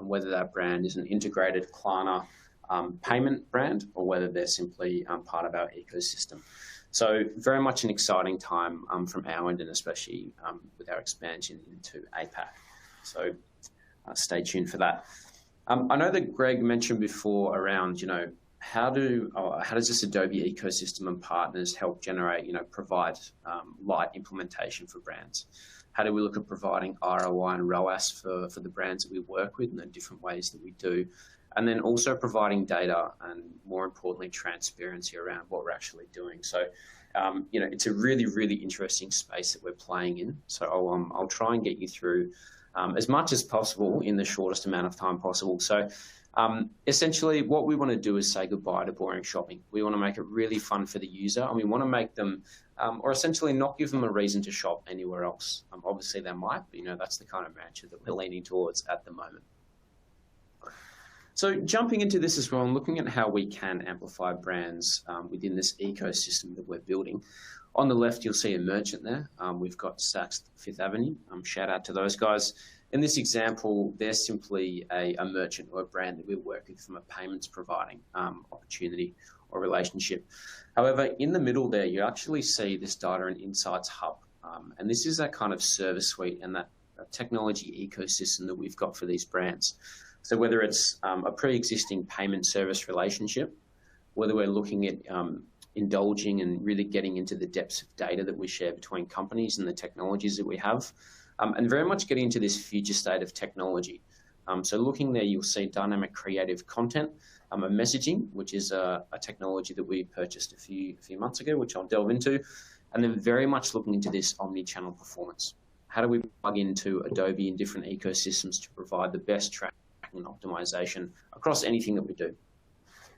whether that brand is an integrated Klarna payment brand or whether they're simply part of our ecosystem. So very much an exciting time from our end, and especially with our expansion into APAC. So stay tuned for that. I know that Greg mentioned before around, how does this Adobe ecosystem and partners help generate, provide light implementation for brands? How do we look at providing ROI and ROAS for the brands that we work with and the different ways that we do? And then also providing data and, more importantly, transparency around what we're actually doing. So, it's a really, really interesting space that we're playing in. So I'll try and get you through as much as possible in the shortest amount of time possible. So essentially what we want to do is say goodbye to boring shopping. We want to make it really fun for the user, and we want to make them, or essentially not give them a reason to shop anywhere else. Obviously they might, but that's the kind of mantra that we're leaning towards at the moment. So jumping into this as well and looking at how we can amplify brands within this ecosystem that we're building. On the left, you'll see a merchant there. We've got Saks Fifth Avenue. Shout out to those guys. In this example, they're simply a merchant or a brand that we work with from a payments providing opportunity or relationship. However, in the middle there, you actually see this data and insights hub. And this is that kind of service suite and that technology ecosystem that we've got for these brands. So whether it's a pre-existing payment service relationship, whether we're looking at indulging and really getting into the depths of data that we share between companies and the technologies that we have, and very much getting into this future state of technology. So looking there, you'll see dynamic creative content, a messaging, which is a technology that we purchased a few months ago, which I'll delve into, and then very much looking into this omni-channel performance. How do we plug into Adobe and different ecosystems to provide the best tracking and optimization across anything that we do?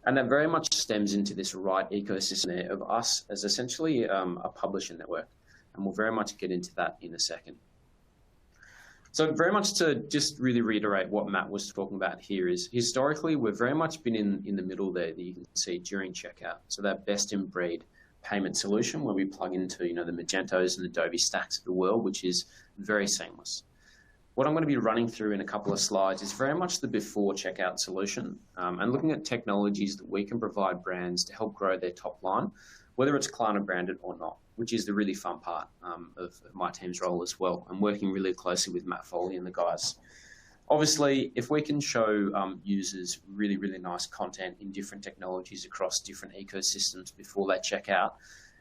And that very much stems into this right ecosystem there of us as essentially a publisher network. And we'll very much get into that in a second. So very much to just really reiterate what Matt was talking about here is historically, we've very much been in the middle there that you can see during checkout. So that best in breed payment solution where we plug into, the Magentos and Adobe stacks of the world, which is very seamless. What I'm going to be running through in a couple of slides is very much the before checkout solution and looking at technologies that we can provide brands to help grow their top line, whether it's Klarna branded or not, which is the really fun part of my team's role as well. I'm working really closely with Matt Foley and the guys. Obviously, if we can show users really, really nice content in different technologies across different ecosystems before they check out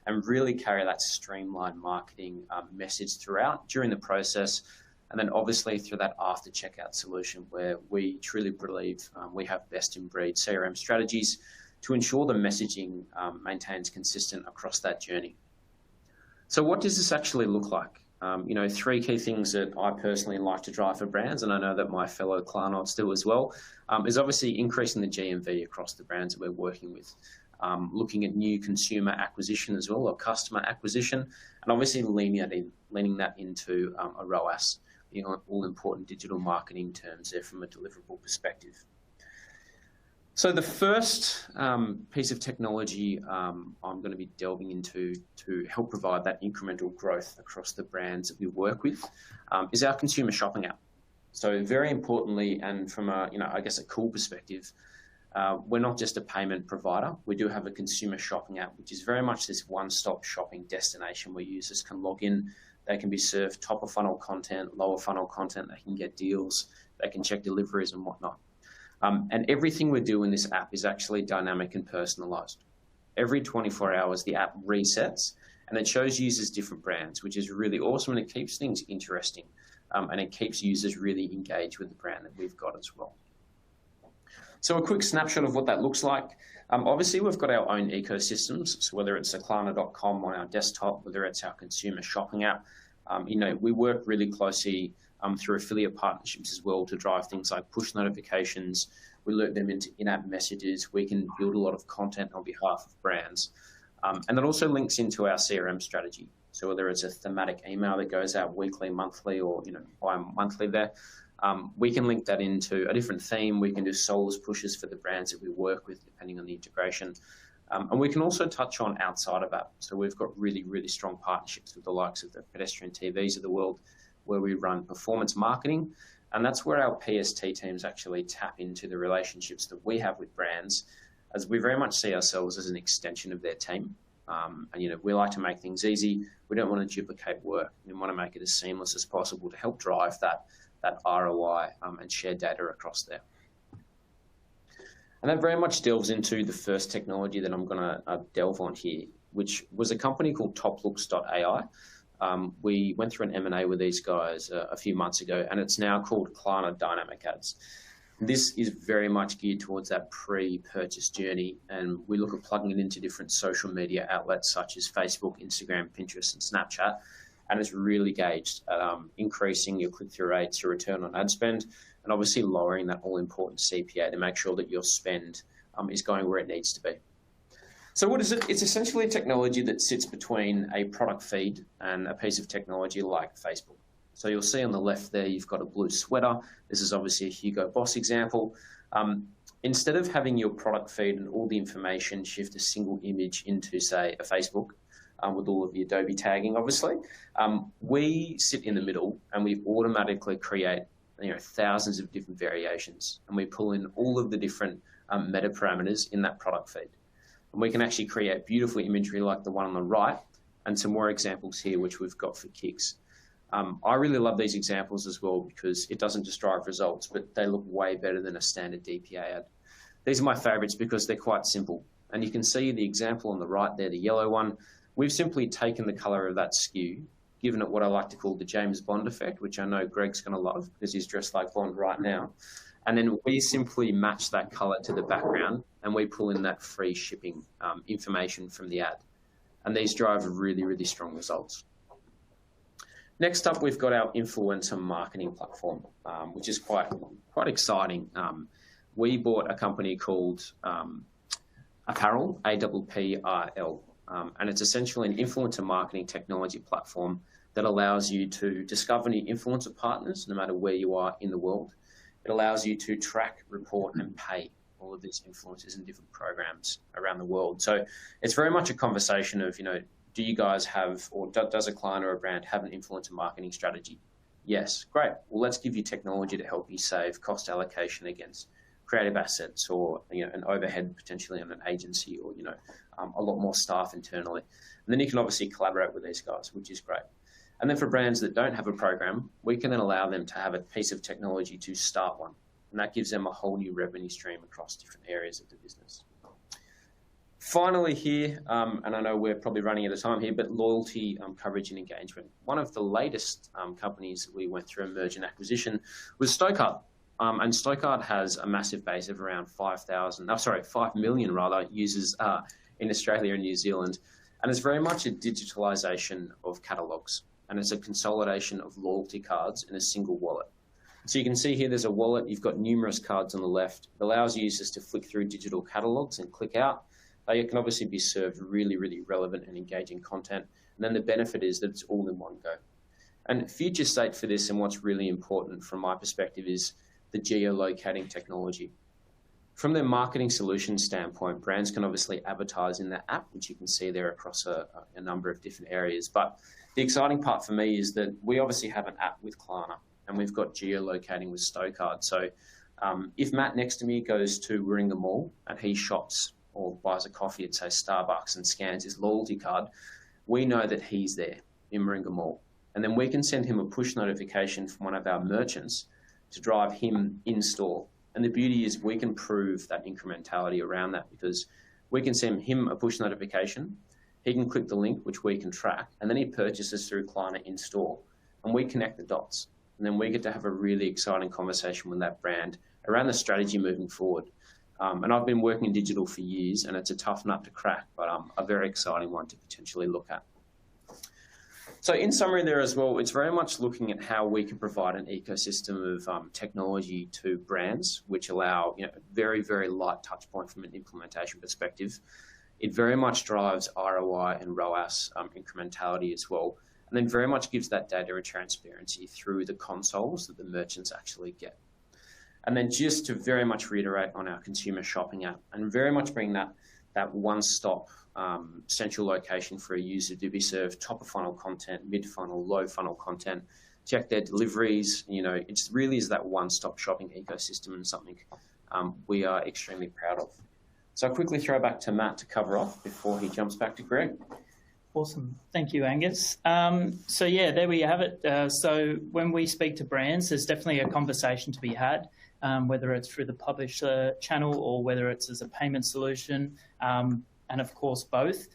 and really carry that streamlined marketing message throughout during the process, and then obviously through that after checkout solution where we truly believe we have best in breed CRM strategies to ensure the messaging maintains consistent across that journey. So what does this actually look like? 3 key things that I personally like to drive for brands, and I know that my fellow Klarnauts do as well, is obviously increasing the GMV across the brands that we're working with. Looking at new consumer acquisition as well, or customer acquisition, and obviously leaning that into a ROAS, all important digital marketing terms there from a deliverable perspective. So the first piece of technology I'm going to be delving into to help provide that incremental growth across the brands that we work with is our consumer shopping app. So very importantly, and from a cool perspective, we're not just a payment provider. We do have a consumer shopping app, which is very much this one-stop shopping destination where users can log in. They can be served top of funnel content, lower funnel content. They can get deals. They can check deliveries and whatnot. And everything we do in this app is actually dynamic and personalized. Every 24 hours, the app resets And it shows users different brands, which is really awesome, and it keeps things interesting. And it keeps users really engaged with the brand that we've got as well. So a quick snapshot of what that looks like. Obviously, we've got our own ecosystems. So whether it's the Klarna.com on our desktop, whether it's our consumer shopping app, we work really closely through affiliate partnerships as well to drive things like push notifications. We loop them into in-app messages. We can build a lot of content on behalf of brands. And it also links into our CRM strategy. So whether it's a thematic email that goes out weekly, monthly, or bi-monthly there, we can link that into a different theme. We can do souls pushes for the brands that we work with, depending on the integration. And we can also touch on outside of app. So we've got really, really strong partnerships with the likes of the pedestrian TVs of the world, where we run performance marketing. And that's where our PST teams actually tap into the relationships that we have with brands, as we very much see ourselves as an extension of their team. And we like to make things easy. We don't want to duplicate work. We want to make it as seamless as possible to help drive that ROI and share data across there. And that very much delves into the first technology that I'm going to delve on here, which was a company called Topbooks Ai. We went through an M&A with these guys a few months ago, and it's now called Kleiner Dynamic Ads. This is very much geared towards that pre-purchase journey, and we look at plugging it into different social media outlets such as Facebook, Instagram, Pinterest, and Snapchat, and it's really gauged at increasing your click-through rates, your return on ad spend, and obviously lowering that all-important CPA to make sure that your spend is going where it needs to be. So what is it? It's essentially a technology that sits between a product feed and a piece of technology like Facebook. So you'll see on the left there, you've got a blue sweater. This is obviously a Hugo Boss example. Instead of having your product feed and all the information shift a single image into, say, a Facebook with all of the Adobe tagging, obviously, we sit in the middle and we automatically create thousands of different variations, and we pull in all of the different meta parameters in that product feed. And we can actually create beautiful imagery like the one on the right, and some more examples here, which we've got for kicks. I really love these examples as well because it doesn't just drive results, but they look way better than a standard DPA ad. These are my favorites because they're quite simple. And you can see the example on the right there, the yellow one. We've simply taken the color of that SKU, given it what I like to call the James Bond effect, which I know Greg's going to love because he's dressed like Bond right now. And then we simply match that color to the background, and we pull in that free shipping information from the ad. And these drive really, really strong results. Next up, we've got our influencer marketing platform, which is quite exciting. We bought a company called Apparel, APPRL, and it's essentially an influencer marketing technology platform that allows you to discover new influencer partners no matter where you are in the world. It allows you to track, report, and pay all of these influencers in different programs around the world. So it's very much a conversation of, do you guys have, or does a client or a brand have an influencer marketing strategy? Yes, great. Well, let's give you technology to help you save cost allocation against creative assets or an overhead potentially on an agency or a lot more staff internally. And then you can obviously collaborate with these guys, which is great. And then for brands that don't have a program, we can then allow them to have a piece of technology to start one. And that gives them a whole new revenue stream across different areas of the business. Finally here, and I know we're probably running out of time here, but loyalty, coverage and engagement. One of the latest companies that we went through a merger and acquisition was Stokard. And Stokard has a massive base of around 5 million users in Australia and New Zealand. And it's very much a digitalization of catalogs. And it's a consolidation of loyalty cards in a single wallet. So you can see here there's a wallet. You've got numerous cards on the left. It allows users to flick through digital catalogs and click out. They can obviously be served really, really relevant and engaging content. And then the benefit is that it's all in one go. And future state for this, and what's really important from my perspective, is the geolocating technology. From their marketing solution standpoint, brands can obviously advertise in their app, which you can see there across a number of different areas. But the exciting part for me is that we obviously have an app with Klarna, and we've got geolocating with Stokard. So if Matt next to me goes to Warringah Mall and he shops or buys a coffee at, say, Starbucks and scans his loyalty card, we know that he's there in Warringah Mall. And then we can send him a push notification from one of our merchants to drive him in store. And the beauty is we can prove that incrementality around that because we can send him a push notification. he can click the link, which we can track, and then he purchases through Klarna in store, and we connect the dots. And then we get to have a really exciting conversation with that brand around the strategy moving forward. And I've been working in digital for years, and it's a tough nut to crack, but a very exciting one to potentially look at. So in summary there as well, it's very much looking at how we can provide an ecosystem of technology to brands, which allow very, very light touch point from an implementation perspective. It very much drives ROI and ROAS incrementality as well, and then very much gives that data and transparency through the consoles that the merchants actually get. And then just to very much reiterate on our consumer shopping app and very much bring that one-stop central location for a user to be served top of funnel content, mid-funnel, low funnel content, check their deliveries. It really is that one-stop shopping ecosystem and something we are extremely proud of. So I'll quickly throw back to Matt to cover off before he jumps back to Greg. Awesome. Thank you, Angus. So yeah, there we have it. So when we speak to brands, there's definitely a conversation to be had, whether it's through the publisher channel or whether it's as a payment solution, and of course both.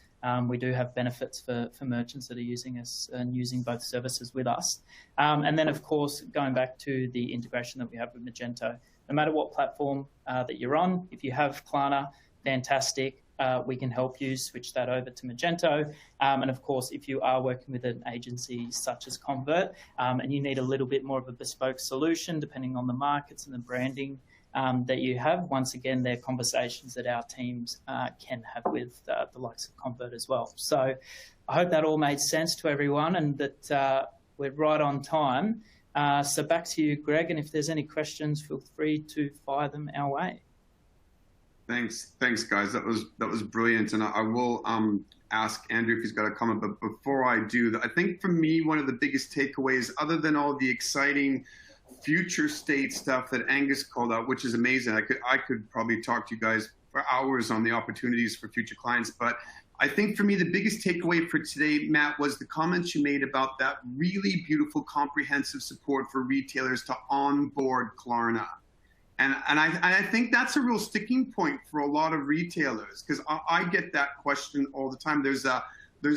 We do have benefits for merchants that are using us and using both services with us. And then, of course, going back to the integration that we have with Magento, no matter what platform that you're on, if you have Klarna, fantastic. We can help you switch that over to Magento. And of course, if you are working with an agency such as Convert and you need a little bit more of a bespoke solution, depending on the markets and the branding that you have, once again, they're conversations that our teams can have with the likes of Convert as well. So I hope that all made sense to everyone and that we're right on time. So back to you, Greg, and if there's any questions, feel free to fire them our way. Thanks, guys. That was brilliant, and I will ask Andrew if he's got a comment. But before I do, I think for me, one of the biggest takeaways, other than all the exciting future state stuff that Angus called out, which is amazing. I could probably talk to you guys for hours on the opportunities for future clients. But I think for me, the biggest takeaway for today, Matt, was the comments you made about that really beautiful, comprehensive support for retailers to onboard Klarna. And I think that's a real sticking point for a lot of retailers, because I get that question all the time. There's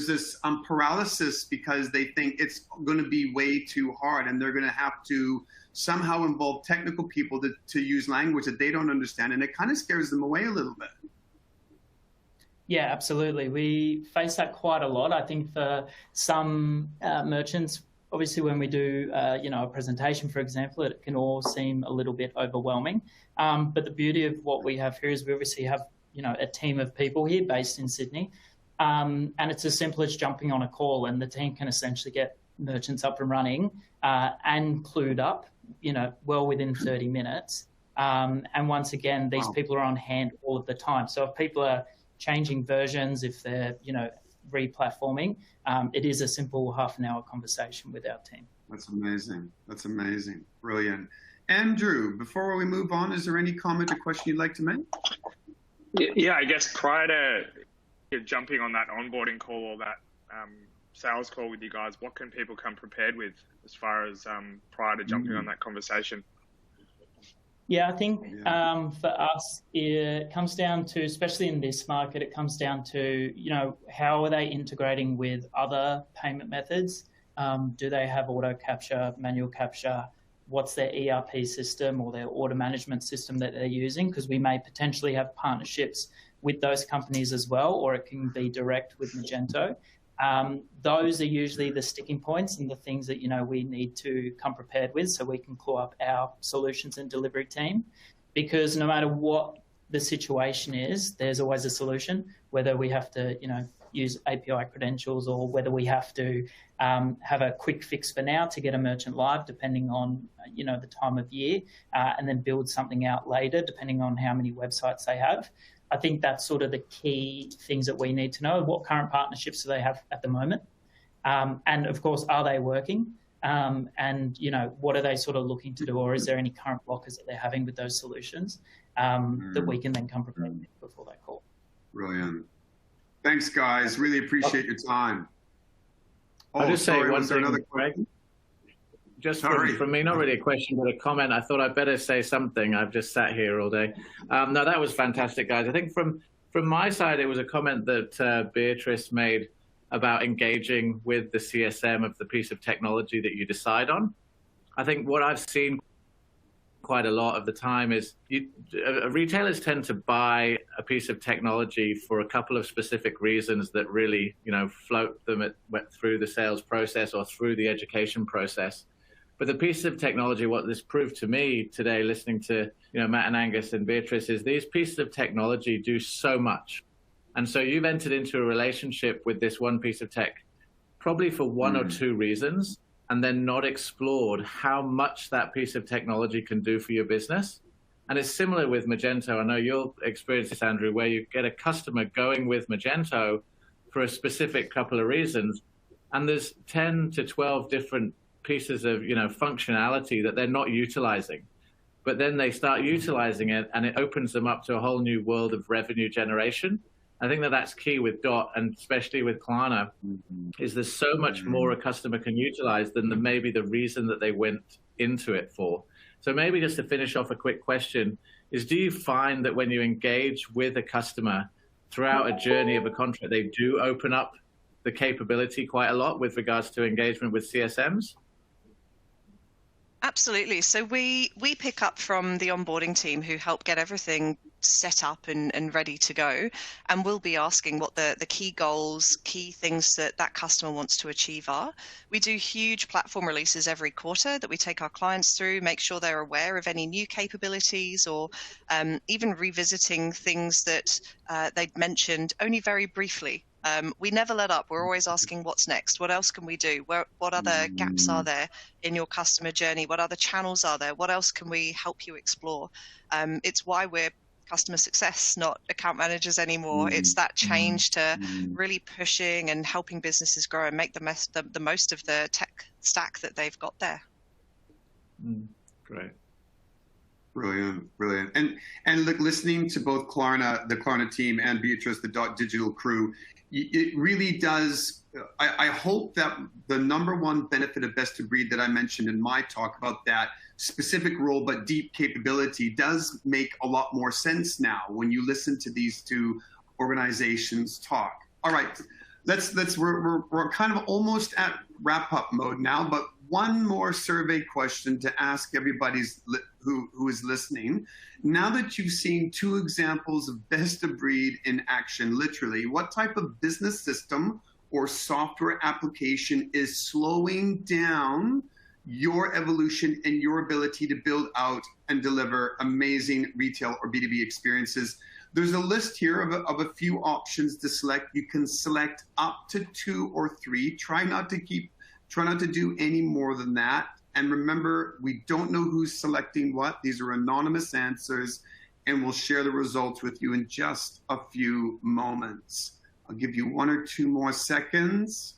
this paralysis because they think it's going to be way too hard and they're going to have to somehow involve technical people to use language that they don't understand, and it kind of scares them away a little bit. Yeah, absolutely. We face that quite a lot. I think for some merchants, obviously, when we do, a presentation, for example, it can all seem a little bit overwhelming. But the beauty of what we have here is we obviously have, a team of people here based in Sydney. And it's as simple as jumping on a call, and the team can essentially get merchants up and running and clued up, well within 30 minutes. And once again, these people are on hand all of the time. So if people are changing versions, if they're, replatforming, it is a simple half an hour conversation with our team. That's amazing. Brilliant. Andrew, before we move on, is there any comment or question you'd like to make? Yeah, I guess prior to jumping on that onboarding call or that sales call with you guys, what can people come prepared with as far as prior to jumping on that conversation? Yeah, I think for us, it comes down to, especially in this market, it comes down to, how are they integrating with other payment methods? Do they have auto capture, manual capture? What's their ERP system or their order management system that they're using? Because we may potentially have partnerships with those companies as well, or it can be direct with Magento. Those are usually the sticking points and the things that, we need to come prepared with so we can claw up our solutions and delivery team, because no matter what the situation is, there's always a solution, whether we have to, use API credentials or whether we have to have a quick fix for now to get a merchant live, depending on, the time of year, and then build something out later, depending on how many websites they have. I think that's sort of the key things that we need to know. What current partnerships do they have at the moment? And of course, are they working? And, what are they sort of looking to do? Or is there any current blockers that they're having with those solutions that we can then come prepared with before that call? Brilliant. Thanks, guys. Really appreciate your time. I'll just say one thing, Greg. Just from me, not really a question, but a comment. I thought I'd better say something. I've just sat here all day. No, that was fantastic, guys. I think from from my side, it was a comment that Beatrice made about engaging with the CSM of the piece of technology that you decide on. I think what I've seen quite a lot of the time is retailers tend to buy a piece of technology for a couple of specific reasons that really, float them through the sales process or through the education process. But the piece of technology, what this proved to me today, listening to Matt and Angus and Beatrice, is these pieces of technology do so much. And so you've entered into a relationship with this one piece of tech, probably for one or two reasons, and then not explored how much that piece of technology can do for your business. And it's similar with Magento. I know you'll experience this, Andrew, where you get a customer going with Magento for a specific couple of reasons, and there's 10 to 12 different pieces of functionality that they're not utilizing. But then they start utilizing it, and it opens them up to a whole new world of revenue generation. I think that that's key with Dot, and especially with Klarna, is there's so much more a customer can utilize than maybe the reason that they went into it for. So maybe just to finish off, a quick question is, do you find that when you engage with a customer throughout a journey of a contract, they do open up the capability quite a lot with regards to engagement with CSMs? Absolutely. So we pick up from the onboarding team who help get everything set up and ready to go, and we'll be asking what the key goals, key things that customer wants to achieve are. We do huge platform releases every quarter that we take our clients through, make sure they're aware of any new capabilities, or even revisiting things that they'd mentioned only very briefly. We never let up. We're always asking what's next. What else can we do? What other gaps are there in your customer journey? What other channels are there? What else can we help you explore? It's why we're customer success, not account managers anymore. It's that change to really pushing and helping businesses grow and make the most of the tech stack that they've got there. Great. Brilliant. And look, listening to both Klarna, the Klarna team, and Beatrice, the Dotdigital crew, it really does. I hope that the number one benefit of best of breed that I mentioned in my talk about that specific role but deep capability does make a lot more sense now when you listen to these two organizations talk. All right, we're kind of almost at wrap up mode now, but one more survey question to ask everybody who is listening. Now that you've seen two examples of best of breed in action, literally, what type of business system or software application is slowing down your evolution and your ability to build out and deliver amazing retail or B2B experiences? There's a list here of a few options to select. You can select up to 2 or 3. Try not to do any more than that. And remember, we don't know who's selecting what. These are anonymous answers, and we'll share the results with you in just a few moments. I'll give you 1 or 2 more seconds.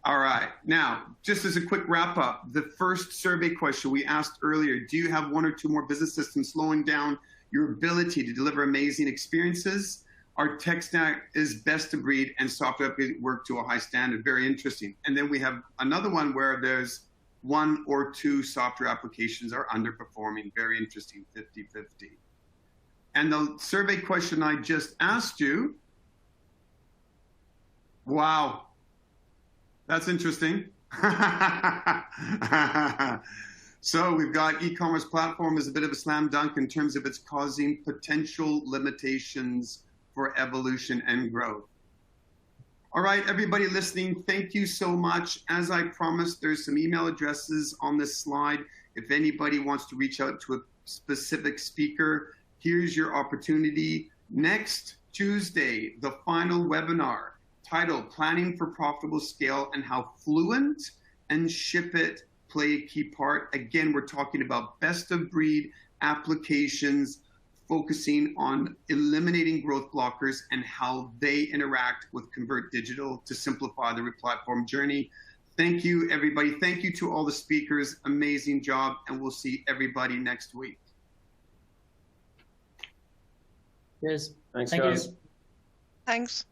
All right. Now, just as a quick wrap up, the first survey question we asked earlier, do you have 1 or 2 more business systems slowing down your ability to deliver amazing experiences? Our tech stack is best of breed and software work to a high standard. Very interesting. And then we have another one where there's 1 or 2 software applications are underperforming. Very interesting, 50-50. And the survey question I just asked you, wow, that's interesting. So we've got e-commerce platform is a bit of a slam dunk in terms of it's causing potential limitations for evolution and growth. All right, everybody listening, thank you so much. As I promised, there's some email addresses on this slide. If anybody wants to reach out to a specific speaker, here's your opportunity. Next Tuesday, the final webinar titled Planning for Profitable Scale and How Fluent and Ship It Play a Key Part. Again, we're talking about best of breed applications, focusing on eliminating growth blockers and how they interact with Convert Digital to simplify the Replatform journey. Thank you, everybody. Thank you to all the speakers. Amazing job, and we'll see everybody next week. Cheers. Thanks, Thank guys. you. Thanks.